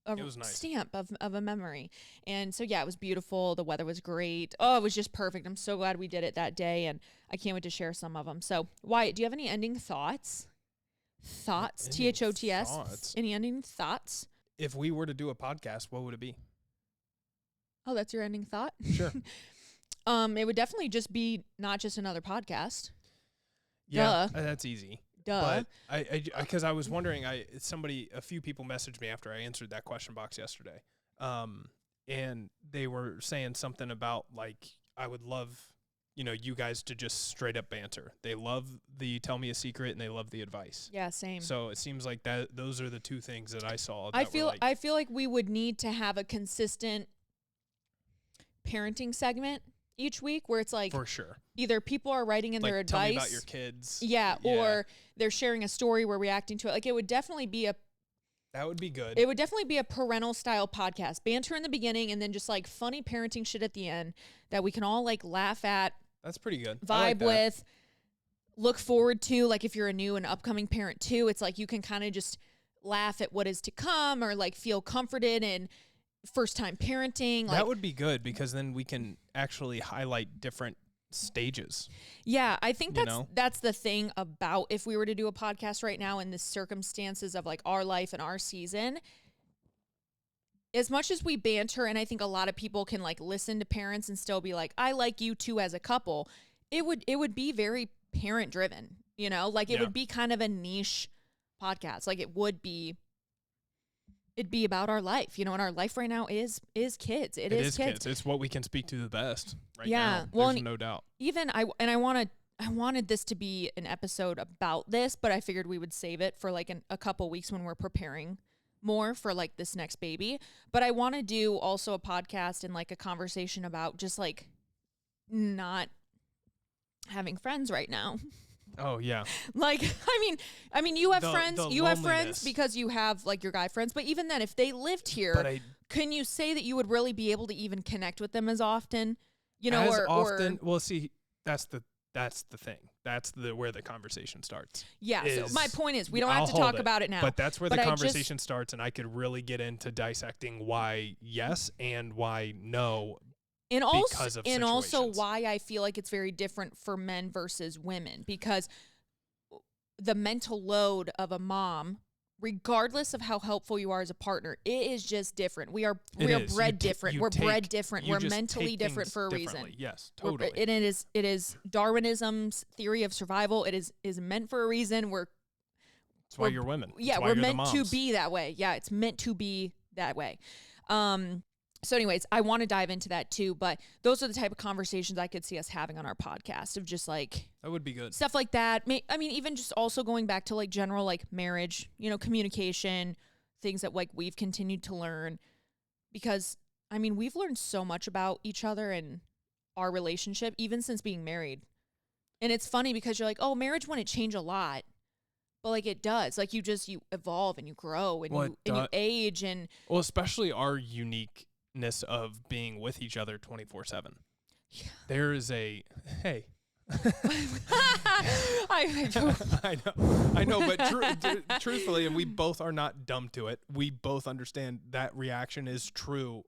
nice. stamp of a memory. And so it was beautiful. The weather was great. Oh, it was just perfect. I'm so glad we did it that day, and I can't wait to share some of them. So Wyatt, do you have any ending thoughts? THOTS. Any ending thoughts? If we were to do a podcast, what would it be? Oh, that's your ending thought? Sure. It would definitely just be not just another podcast. Yeah, Duh. that's easy. Duh. But because I was wondering, a few people messaged me after I answered that question box yesterday, and they were saying something about I would love, you guys to just straight up banter. They love the tell me a secret and they love the advice. Yeah, same. So it seems like those are the two things that I saw. That I feel like we would need to have a consistent parenting segment each week where it's for sure. Either people are writing in their advice. Tell me about your kids. Yeah, or they're sharing a story, we're reacting to it. It would definitely be that would be good. It would definitely be a parental style podcast. Banter in the beginning and then just funny parenting shit at the end that we can all laugh at. That's pretty good. Vibe with, look forward to. If you're a new and upcoming parent too, it's you can kind of just laugh at what is to come or feel comforted in first time parenting. That would be good because then we can actually highlight different stages. Yeah, I think that's the thing about if we were to do a podcast right now in the circumstances of our life and our season. As much as we banter, and I think a lot of people can listen to parents and still be I like you two as a couple, it would be very parent driven, it would be kind of a niche podcast. It'd be about our life, and our life right now is kids. It is kids. It's what we can speak to the best right now. Well, there's no doubt. Even I wanted this to be an episode about this, but I figured we would save it for a couple weeks when we're preparing more for this next baby. But I want to do also a podcast and a conversation about just not having friends right now. Oh yeah. I mean you have friends, have friends because you have your guy friends, but even then if they lived here, can you say that you would really be able to even connect with them as often? Well, see, that's the thing. That's where the conversation starts. Yeah. So my point is, we don't have to talk about it now. But that's where the conversation starts, and I could really get into dissecting why yes and why no. And also why I feel it's very different for men versus women, because the mental load of a mom, regardless of how helpful you are as a partner, it is just different. We are bred different. We're bred different. We're mentally different for a reason. Yes, totally. And it is Darwinism's theory of survival. It is meant for a reason. That's why you're women. Yeah, we're meant to be that way. Yeah, it's meant to be that way. So anyways, I want to dive into that too, but those are the type of conversations I could see us having on our podcast of just that would be good. Stuff like that. I mean, even just also going back to general marriage, communication, things that we've continued to learn, because we've learned so much about each other and our relationship, even since being married. And it's funny because you're like, oh, marriage wouldn't change a lot. But like it does. Like you evolve and you grow and you age and well, especially our uniqueness of being with each other 24/7. Yeah. There is a hey. I know, but truthfully, and we both are not dumb to it. We both understand that reaction is true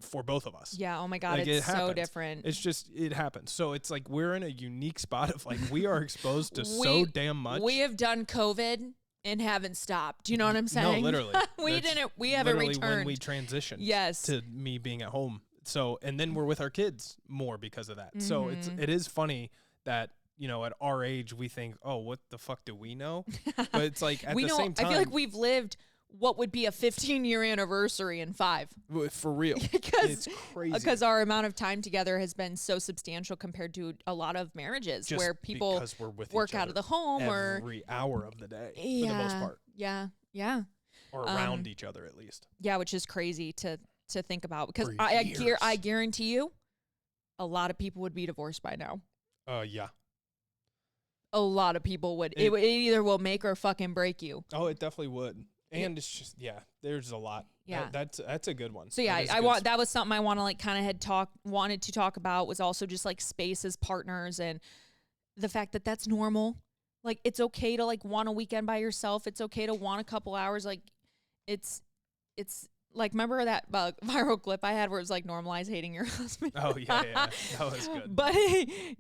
for both of us. Yeah. Oh my God. Like it's so different. It's just, it happens. So it's like, we're in a unique spot of like, we are exposed to so damn much. We have done COVID and haven't stopped. Do you know what I'm saying? No, literally. We haven't returned. When we transitioned yes. to me being at home. So, and then we're with our kids more because of that. Mm-hmm. So it is funny that, you know, at our age, we think, oh, what the fuck do we know? But it's like at the same time. I feel like we've lived what would be a 15-year anniversary in 5. For real. It's crazy. Because our amount of time together has been so substantial compared to a lot of marriages just where people work out of the home every hour of the day for the most part. Yeah. Yeah. Or around each other at least. Yeah, which is crazy to think about because I guarantee you a lot of people would be divorced by now. Yeah. A lot of people would. It either will make or fucking break you. Oh, it definitely would. And it's just, there's a lot. Yeah. That's a good one. So yeah, that was something I want to like kind of wanted to talk about was also just like space as partners and the fact that that's normal. Like it's okay to like want a weekend by yourself. It's okay to want a couple hours. Like it's like, remember that viral clip I had where it was like normalize hating your husband? Oh yeah. That was good. But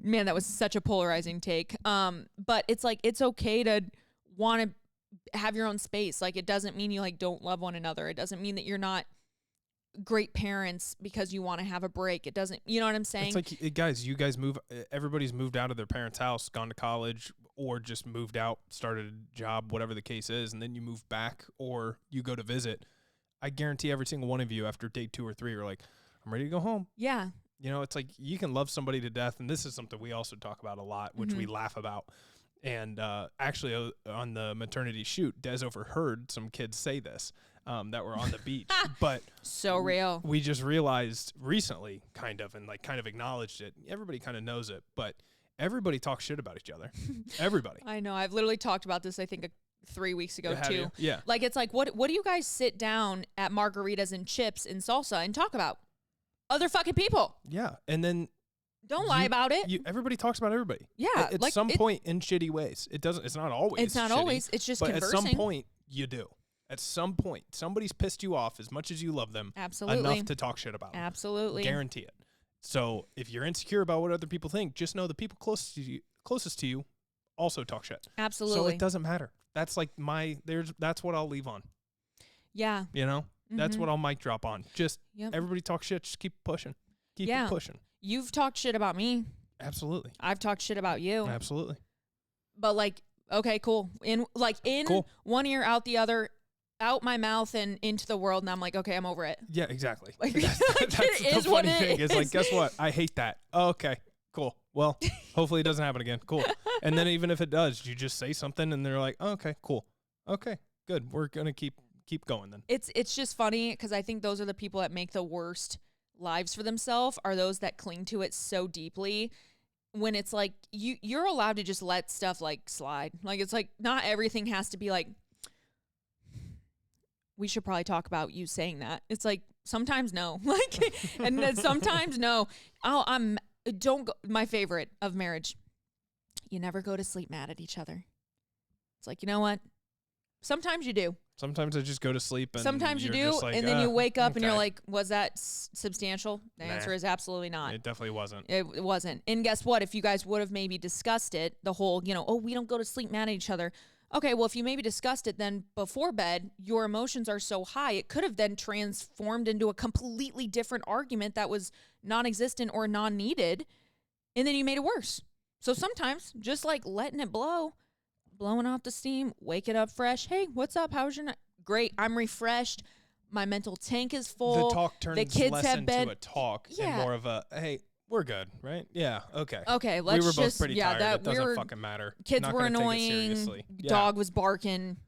man, that was such a polarizing take. But it's like, it's okay to want to have your own space. Like it doesn't mean you like don't love one another. It doesn't mean that you're not great parents because you want to have a break. It doesn't, you know what I'm saying? It's like, you guys everybody's moved out of their parents' house, gone to college, or just moved out, started a job, whatever the case is, and then you move back or you go to visit. I guarantee every single one of you after day 2 or 3 are like, I'm ready to go home. Yeah. You know, it's like you can love somebody to death. And this is something we also talk about a lot, which we laugh about. And actually on the maternity shoot, Des overheard some kids say this that were on the beach. But so real. We just realized recently kind of acknowledged it. Everybody kind of knows it, but everybody talks shit about each other. Everybody. I know. I've literally talked about this, I think, 3 weeks ago too. You? Yeah. Like it's like, what do you guys sit down at margaritas and chips and salsa and talk about? Other fucking people. Yeah. And then don't lie about it. Everybody talks about everybody. Yeah. At like some point in shitty ways. It's not always. It's not shitty, always. It's just but conversing. At some point you do. At some point, somebody's pissed you off as much as you love them. Absolutely. Enough to talk shit about them. Absolutely. Guarantee it. So if you're insecure about what other people think, just know the people closest to you also talk shit. Absolutely. So it doesn't matter. That's like that's what I'll leave on. Yeah. You know? That's what I'll mic drop on. Just everybody talk shit, just keep pushing. Keep it pushing. You've talked shit about me. Absolutely. I've talked shit about you. Absolutely. But like, okay, cool. In cool. One ear, out the other, out my mouth and into the world, and I'm like, okay, I'm over it. Yeah, exactly. Like, that's the funny thing is like, guess what? I hate that. Oh, okay, cool. Well, hopefully it doesn't happen again. Cool. And then even if it does, you just say something and they're like, oh, okay, cool. Okay, good. We're going to keep going then. It's just funny because I think those are the people that make the worst lives for themselves are those that cling to it so deeply when it's like you're allowed to just let stuff like slide. Like it's like not everything has to be like, we should probably talk about you saying that. It's like sometimes no. Like and then sometimes no. Don't go. My favorite of marriage, you never go to sleep mad at each other. It's like, you know what? Sometimes you do. Sometimes I just go to sleep and sometimes you do, like, and then you wake up and you're like, was that substantial? The answer is absolutely not. It definitely wasn't. It wasn't. And guess what? If you guys would have maybe discussed it, the whole, oh, we don't go to sleep mad at each other. Okay, well, if you maybe discussed it then before bed, your emotions are so high, it could have then transformed into a completely different argument that was non-existent or non-needed, and then you made it worse. So sometimes just like letting it blowing off the steam, wake it up fresh. Hey, what's up? How's your night? Great. I'm refreshed. My mental tank is full. The talk turns the kids less have into bed. A talk and more of a, hey, we're good, right? Yeah, okay. Okay, let's we were just, both pretty tired. That it doesn't fucking matter. Kids Not were gonna annoying. Take it seriously. Dog was barking.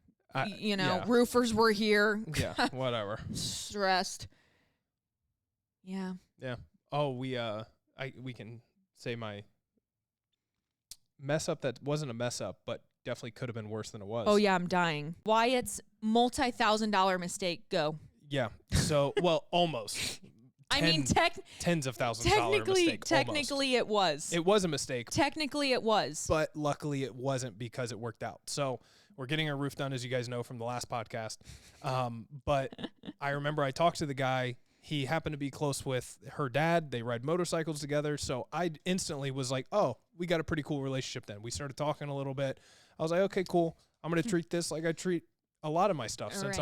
Roofers were here. Yeah, whatever. Stressed. Yeah. Yeah. Oh, we can say my mess up that wasn't a mess up, but definitely could have been worse than it was. Oh, yeah, I'm dying. Wyatt's multi-$1,000 mistake. Go. Yeah. So, well, almost. Tens of thousands of dollars mistake. Technically, it was. It was a mistake. Technically, it was. But luckily, it wasn't because it worked out. So we're getting our roof done, as you guys know from the last podcast. But I remember I talked to the guy. He happened to be close with her dad. They ride motorcycles together. So I instantly was like, oh, we got a pretty cool relationship then. We started talking a little bit. I was like, okay, cool. I'm going to treat this like I treat a lot of my stuff since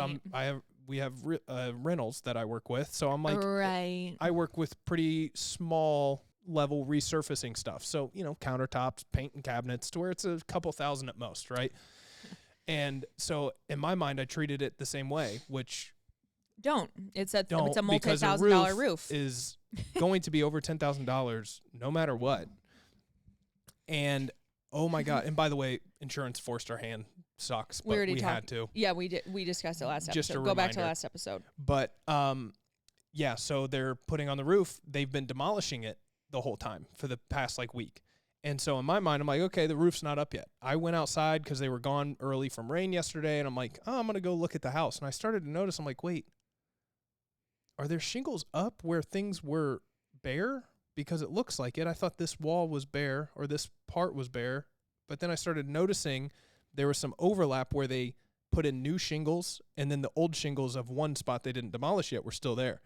we have rentals that I work with. So I'm like, I work with pretty small level resurfacing stuff. So, countertops, paint and cabinets to where it's a couple thousand at most, right? And so in my mind, I treated it the same way, which it's a multi-$1,000 roof is going to be over $10,000 no matter what. And oh my God. And by the way, insurance forced our hand. Sucks, but we had to. Yeah, we did. We discussed it last episode. Go back to last episode. But yeah, so they're putting on the roof. They've been demolishing it the whole time for the past week. And so in my mind, I'm like, okay, the roof's not up yet. I went outside because they were gone early from rain yesterday, and I'm like, oh, I'm going to go look at the house. And I started to notice, I'm like, wait, are there shingles up where things were bare? Because it looks like it. I thought this wall was bare or this part was bare. But then I started noticing there was some overlap where they put in new shingles, and then the old shingles of one spot they didn't demolish yet were still there.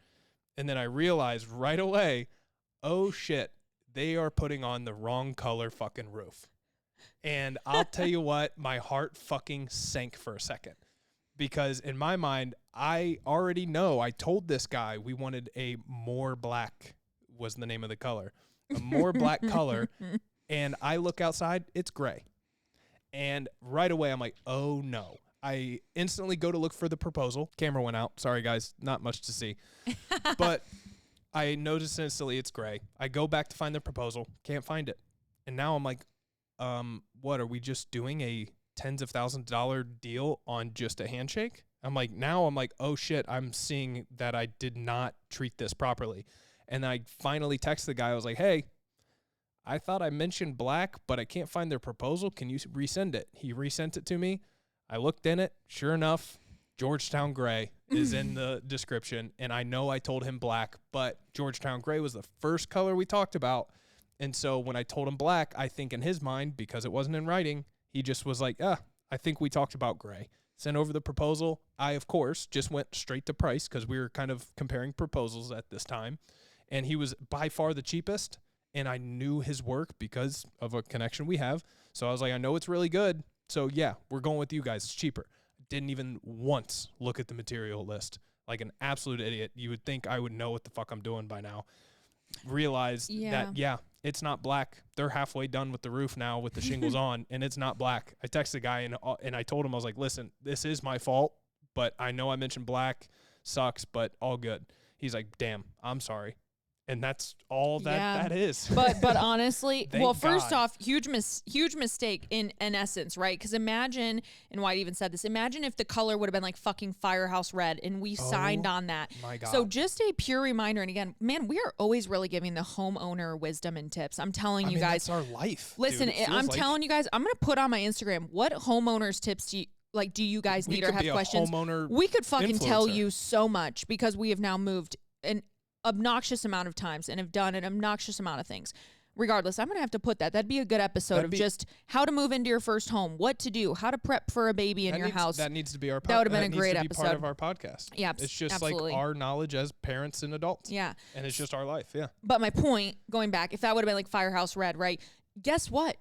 And then I realized right away, oh shit, they are putting on the wrong color fucking roof. And I'll tell you what, my heart fucking sank for a second. Because in my mind, I already know, I told this guy we wanted a more black, was the name of the color, a more black color. And I look outside, it's gray. And right away, I'm like, oh, no. I instantly go to look for the proposal. Camera went out. Sorry, guys. Not much to see. But I noticed instantly it's gray. I go back to find the proposal. Can't find it. And now I'm like, what? Are we just doing a tens of thousands of dollar deal on just a handshake? I'm like, oh, shit. I'm seeing that I did not treat this properly. And I finally text the guy. I was like, hey, I thought I mentioned black, but I can't find their proposal. Can you resend it? He resent it to me. I looked in it. Sure enough, Georgetown Gray is in the description. And I know I told him black, but Georgetown Gray was the first color we talked about. And so when I told him black, I think in his mind, because it wasn't in writing, he just was like, I think we talked about gray. Sent over the proposal. I, of course, just went straight to price because we were kind of comparing proposals at this time. And he was by far the cheapest. And I knew his work because of a connection we have. So I was like, I know it's really good. So yeah, we're going with you guys. It's cheaper. Didn't even once look at the material list. Like an absolute idiot. You would think I would know what the fuck I'm doing by now. Realized that, it's not black. They're halfway done with the roof now with the shingles on, and it's not black. I texted the guy, and I told him, I was like, listen, this is my fault, but I know I mentioned black. Sucks, but all good. He's like, damn, I'm sorry. And that's all that is. But honestly, well, first off, huge mistake in essence, right? Because imagine, and White even said this, imagine if the color would have been like fucking Firehouse Red and we signed on that. My God. So just a pure reminder, and again, man, we are always really giving the homeowner wisdom and tips. I'm telling you guys. That's our life. Listen, I'm telling you guys, I'm going to put on my Instagram, what homeowners tips do you guys need or have questions? We could fucking tell you so much because we have now moved an obnoxious amount of times and have done an obnoxious amount of things. Regardless, I'm going to have to put that. That'd be a good episode of just how to move into your first home, what to do, how to prep for a baby in your house. That needs to be our podcast. That would have been a great episode. Part of our podcast. Yeah, it's just absolutely. like our knowledge as parents and adults. Yeah. And it's just our life. Yeah. But my point, going back, if that would have been like Firehouse Red, right? Guess what?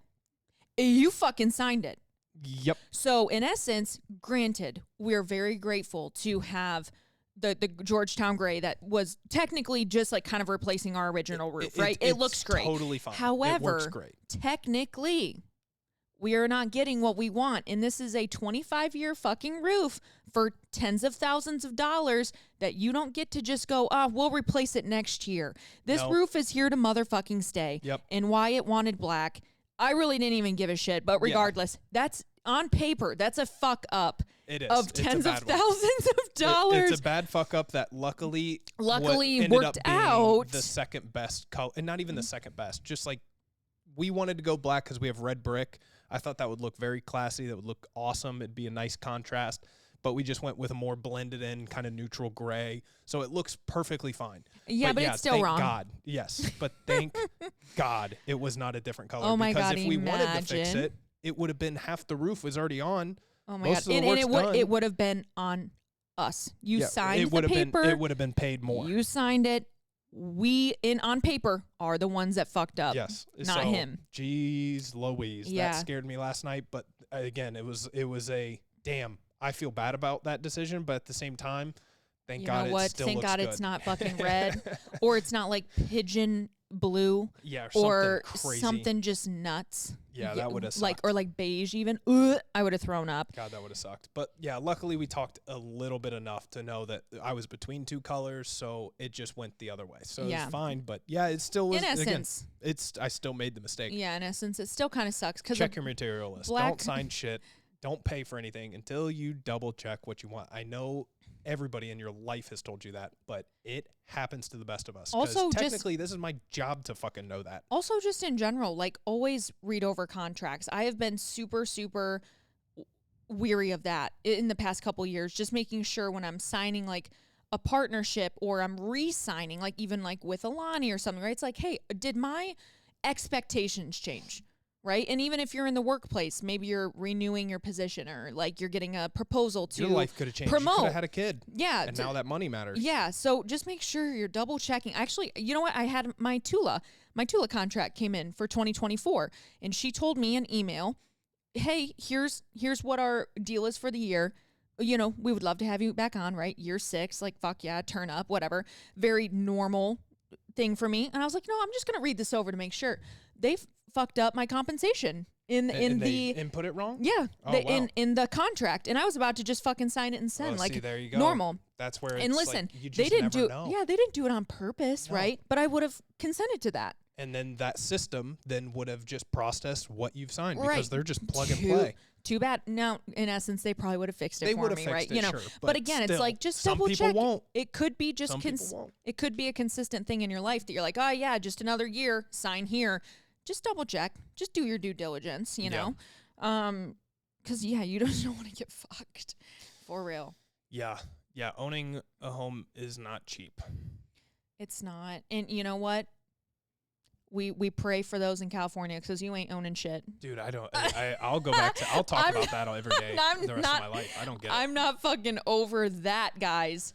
You fucking signed it. Yep. So in essence, granted, we're very grateful to have the Georgetown Gray that was technically just like kind of replacing our original roof, right? It looks great. Totally fine. However, it works great. Technically, we are not getting what we want. And this is a 25-year fucking roof for tens of thousands of dollars that you don't get to just go, we'll replace it next year. This roof is here to motherfucking stay. Yep. And Wyatt wanted black. I really didn't even give a shit. But regardless, that's on paper. That's a fuck up. It is. Of tens of thousands of dollars. It's a bad fuck up that luckily worked out. the second best color, and not even the second best, just like we wanted to go black because we have red brick. I thought that would look very classy. That would look awesome. It'd be a nice contrast. But we just went with a more blended in kind of neutral gray. So it looks perfectly fine. Yeah, but it's still wrong. Thank God. Yes. But thank God it was not a different color. Oh my because God, if we wanted to fix it, it would have been half the roof was already on. Oh my God. And it would have been on us. You signed the paper. It would have been paid more. You signed it. We on paper are the ones that fucked up. Yes. Not him. Jeez Louise. Yeah. That scared me last night. But again, it was a damn. I feel bad about that decision, but at the same time, thank God it still looks good. It's not fucking red, or it's not like pigeon blue, or something crazy. Something just nuts. Yeah, that would have sucked. Or like beige even. I would have thrown up. God, that would have sucked. But yeah, luckily we talked a little bit enough to know that I was between two colors, so it just went the other way. So it was fine. But yeah, it still was. In essence, I still made the mistake. Yeah, in essence, it still kind of sucks because check your material list. Don't sign shit. Don't pay for anything until you double check what you want. I know everybody in your life has told you that, but it happens to the best of us. Also, technically, this is my job to fucking know that. Also, just in general, like always read over contracts. I have been super, super weary of that in the past couple years, just making sure when I'm signing like a partnership or I'm re-signing, like even like with Alani or something, right? It's like, hey, did my expectations change? Right? And even if you're in the workplace, maybe you're renewing your position or like you're getting a proposal to your life could have changed. Promote. You could have had a kid. Yeah. And now that money matters. Yeah. So just make sure you're double checking. Actually, you know what? I had my Tula contract came in for 2024 and she told me an email, hey, here's what our deal is for the year. You know, we would love to have you back on, right? Year 6, like, fuck yeah, turn up, whatever. Very normal thing for me. And I was like, no, I'm just going to read this over to make sure. They fucked up my compensation in the input it wrong. Yeah, in the contract, and I was about to just fucking sign it and send like there you go. Normal. That's where. And listen, like, you just they didn't never do. know. Yeah, they didn't do it on purpose, right? But I would have consented to that. And then that system then would have just processed what you've signed right. because they're just plug and play. Too bad. Now, in essence, they probably would have fixed it for me, right? You know, sure, but again, still, it's like just double check. Won't. It could be just it could be a consistent thing in your life that you're like, oh yeah, just another year, sign here. Just double check. Just do your due diligence, you know? Because, you don't want to get fucked. For real. Yeah. Yeah. Owning a home is not cheap. It's not. And you know what? We pray for those in California because you ain't owning shit. Dude, I don't. I'll go back to. I'll talk about that every day the rest of my life. I don't get it. I'm not fucking over that, guys.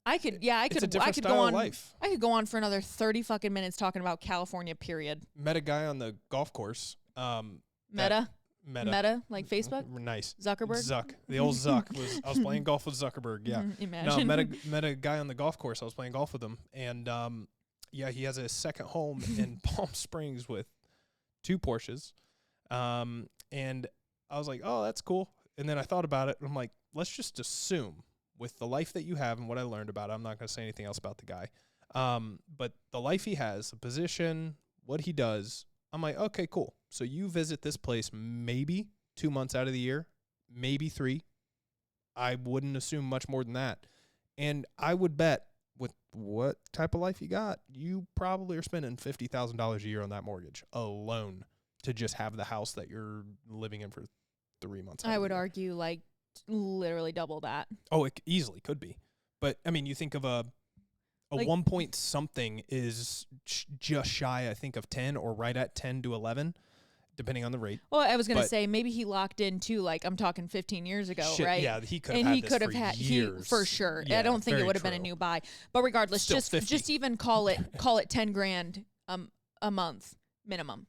I could go on. Life. I could go on for another 30 fucking minutes talking about California. Period. Met a guy on the golf course. Meta, like Facebook. Nice. Zuckerberg. The old Zuck was. I was playing golf with Zuckerberg. Yeah. Imagine. No, met a guy on the golf course. I was playing golf with him, and he has a second home in Palm Springs with 2 Porsches, and I was like, oh, that's cool. And then I thought about it, and I'm like, let's just assume. With the life that you have and what I learned about it, I'm not going to say anything else about the guy. But the life he has, the position, what he does, I'm like, okay, cool. So you visit this place maybe 2 months out of the year, maybe 3. I wouldn't assume much more than that. And I would bet with what type of life you got, you probably are spending $50,000 a year on that mortgage alone to just have the house that you're living in for 3 months. I would argue like literally double that. Oh, it easily could be. But I mean, you think of a like 1 point something is just shy, I think, of 10 or right at 10 to 11, depending on the rate. Well, I was going to say maybe he locked in too, like I'm talking 15 years ago, right? Yeah, he could have had years. For sure. Yeah, I don't think it would have been a new buy. But regardless, just even call it $10,000 a month minimum.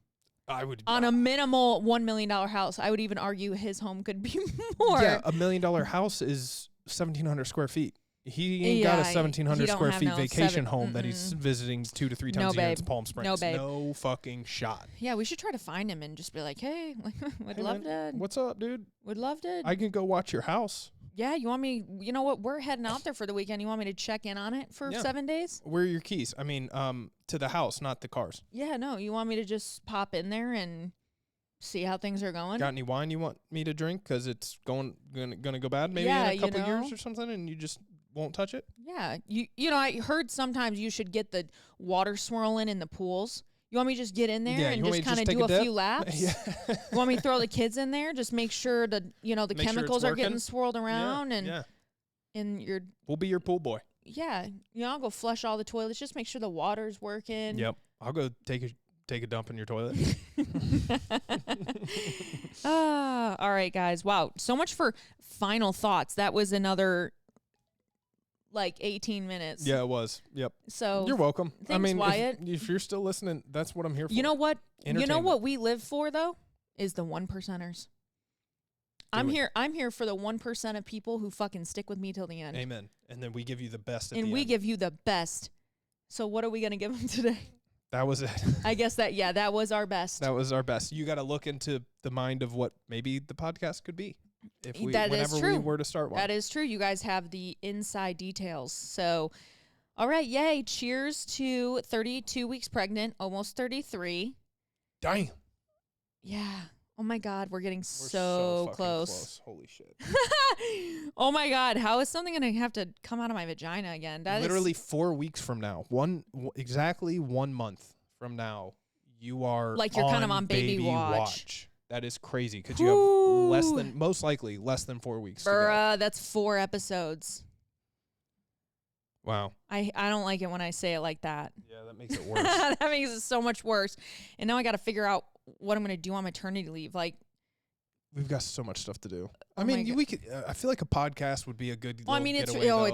I would on a minimal $1 million house. I would even argue his home could be more. Yeah, $1 million house is 1,700 square feet. He ain't got a 1,700 square feet vacation home that he's visiting 2 to 3 times a year in Palm Springs. No, babe. No fucking shot. Yeah, we should try to find him and just be like, hey, love to. What's up, dude? Would love to. I can go watch your house. Yeah, you want me? You know what? We're heading out there for the weekend. You want me to check in on it for 7 days? Where are your keys? I mean, to the house, not the cars. Yeah, no. You want me to just pop in there and see how things are going? Got any wine you want me to drink? Because it's gonna go bad maybe in a couple years or something, and you just won't touch it? Yeah. You know, I heard sometimes you should get the water swirling in the pools. You want me to just get in there Yeah, and you want just me to kind of just do take a a few laps? Yeah. You want me to throw the kids in there? Just make sure that, the Make sure it's chemicals are getting working. swirled around Yeah. and you're, We'll be your pool boy. yeah, I'll go flush all the toilets. Just make sure the water's working. Yep. I'll go take a dump in your toilet. All right, guys. Wow. So much for final thoughts. That was another 18 minutes. Yeah, it was. Yep. So you're welcome. Thanks, Wyatt. If you're still listening, that's what I'm here for. You know what? Entertainment. We live for though is the 1%ers. I'm here for the 1% of people who fucking stick with me till the end. Amen. And then we give you the best at and the we end. give you the best. So what are we going to give them today? That was it. I guess that was our best. That was our best. You got to look into the mind of what maybe the podcast could be. Whenever we were to start one. That is true. You guys have the inside details. So, all right, yay. Cheers to 32 weeks pregnant, almost 33. Damn. Yeah. Oh my God, we're getting We're so fucking close. Holy shit. Oh my God, how is something going to have to come out of my vagina again? That Literally 4 weeks from now, exactly 1 month from now, you are you're kind of on baby watch. That is crazy because you have most likely less than 4 weeks to go. That's 4 episodes. Wow. I don't like it when I say it like that. Yeah, that makes it worse. That makes it so much worse. And now I got to figure out what I'm going to do on maternity leave. We've got so much stuff to do. Oh I mean, we could. I feel like a podcast would be a good. Well, I mean, it's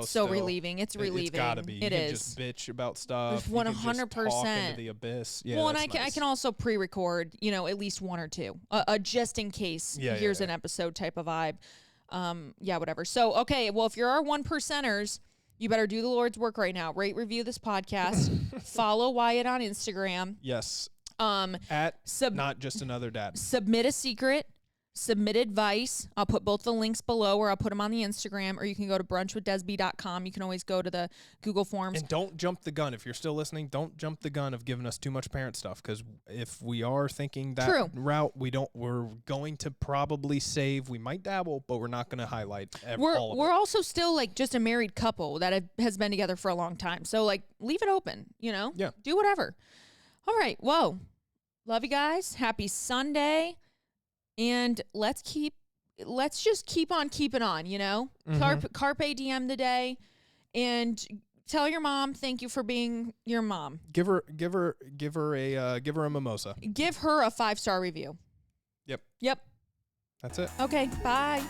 so relieving. It's relieving. It's gotta be. You can just bitch about stuff. 100%. Talk into the abyss. Yeah. Well, and I can also pre-record, at least 1 or 2, just in case. Here's an episode type of vibe. Whatever. So, okay. Well, if you're our 1%ers, you better do the Lord's work right now. Rate, review this podcast. Follow Wyatt on Instagram. Yes. At not just another dad. Submit a secret. Submit advice. I'll put both the links below, or I'll put them on the Instagram, or you can go to brunchwithdesb.com. You can always go to the Google Forms. And don't jump the gun. If you're still listening, don't jump the gun of giving us too much parent stuff, because if we are thinking that route, we're going to probably save. We might dabble, but we're not going to highlight all of it. We're also still just a married couple that has been together for a long time. So leave it open, Yeah. Do whatever. All right. Whoa. Love you guys. Happy Sunday. And let's just keep on keeping on, Mm-hmm. Carpe diem the day, and tell your mom thank you for being your mom. Give her a mimosa. Give her a 5-star review. Yep. Yep. That's it. Okay. Bye.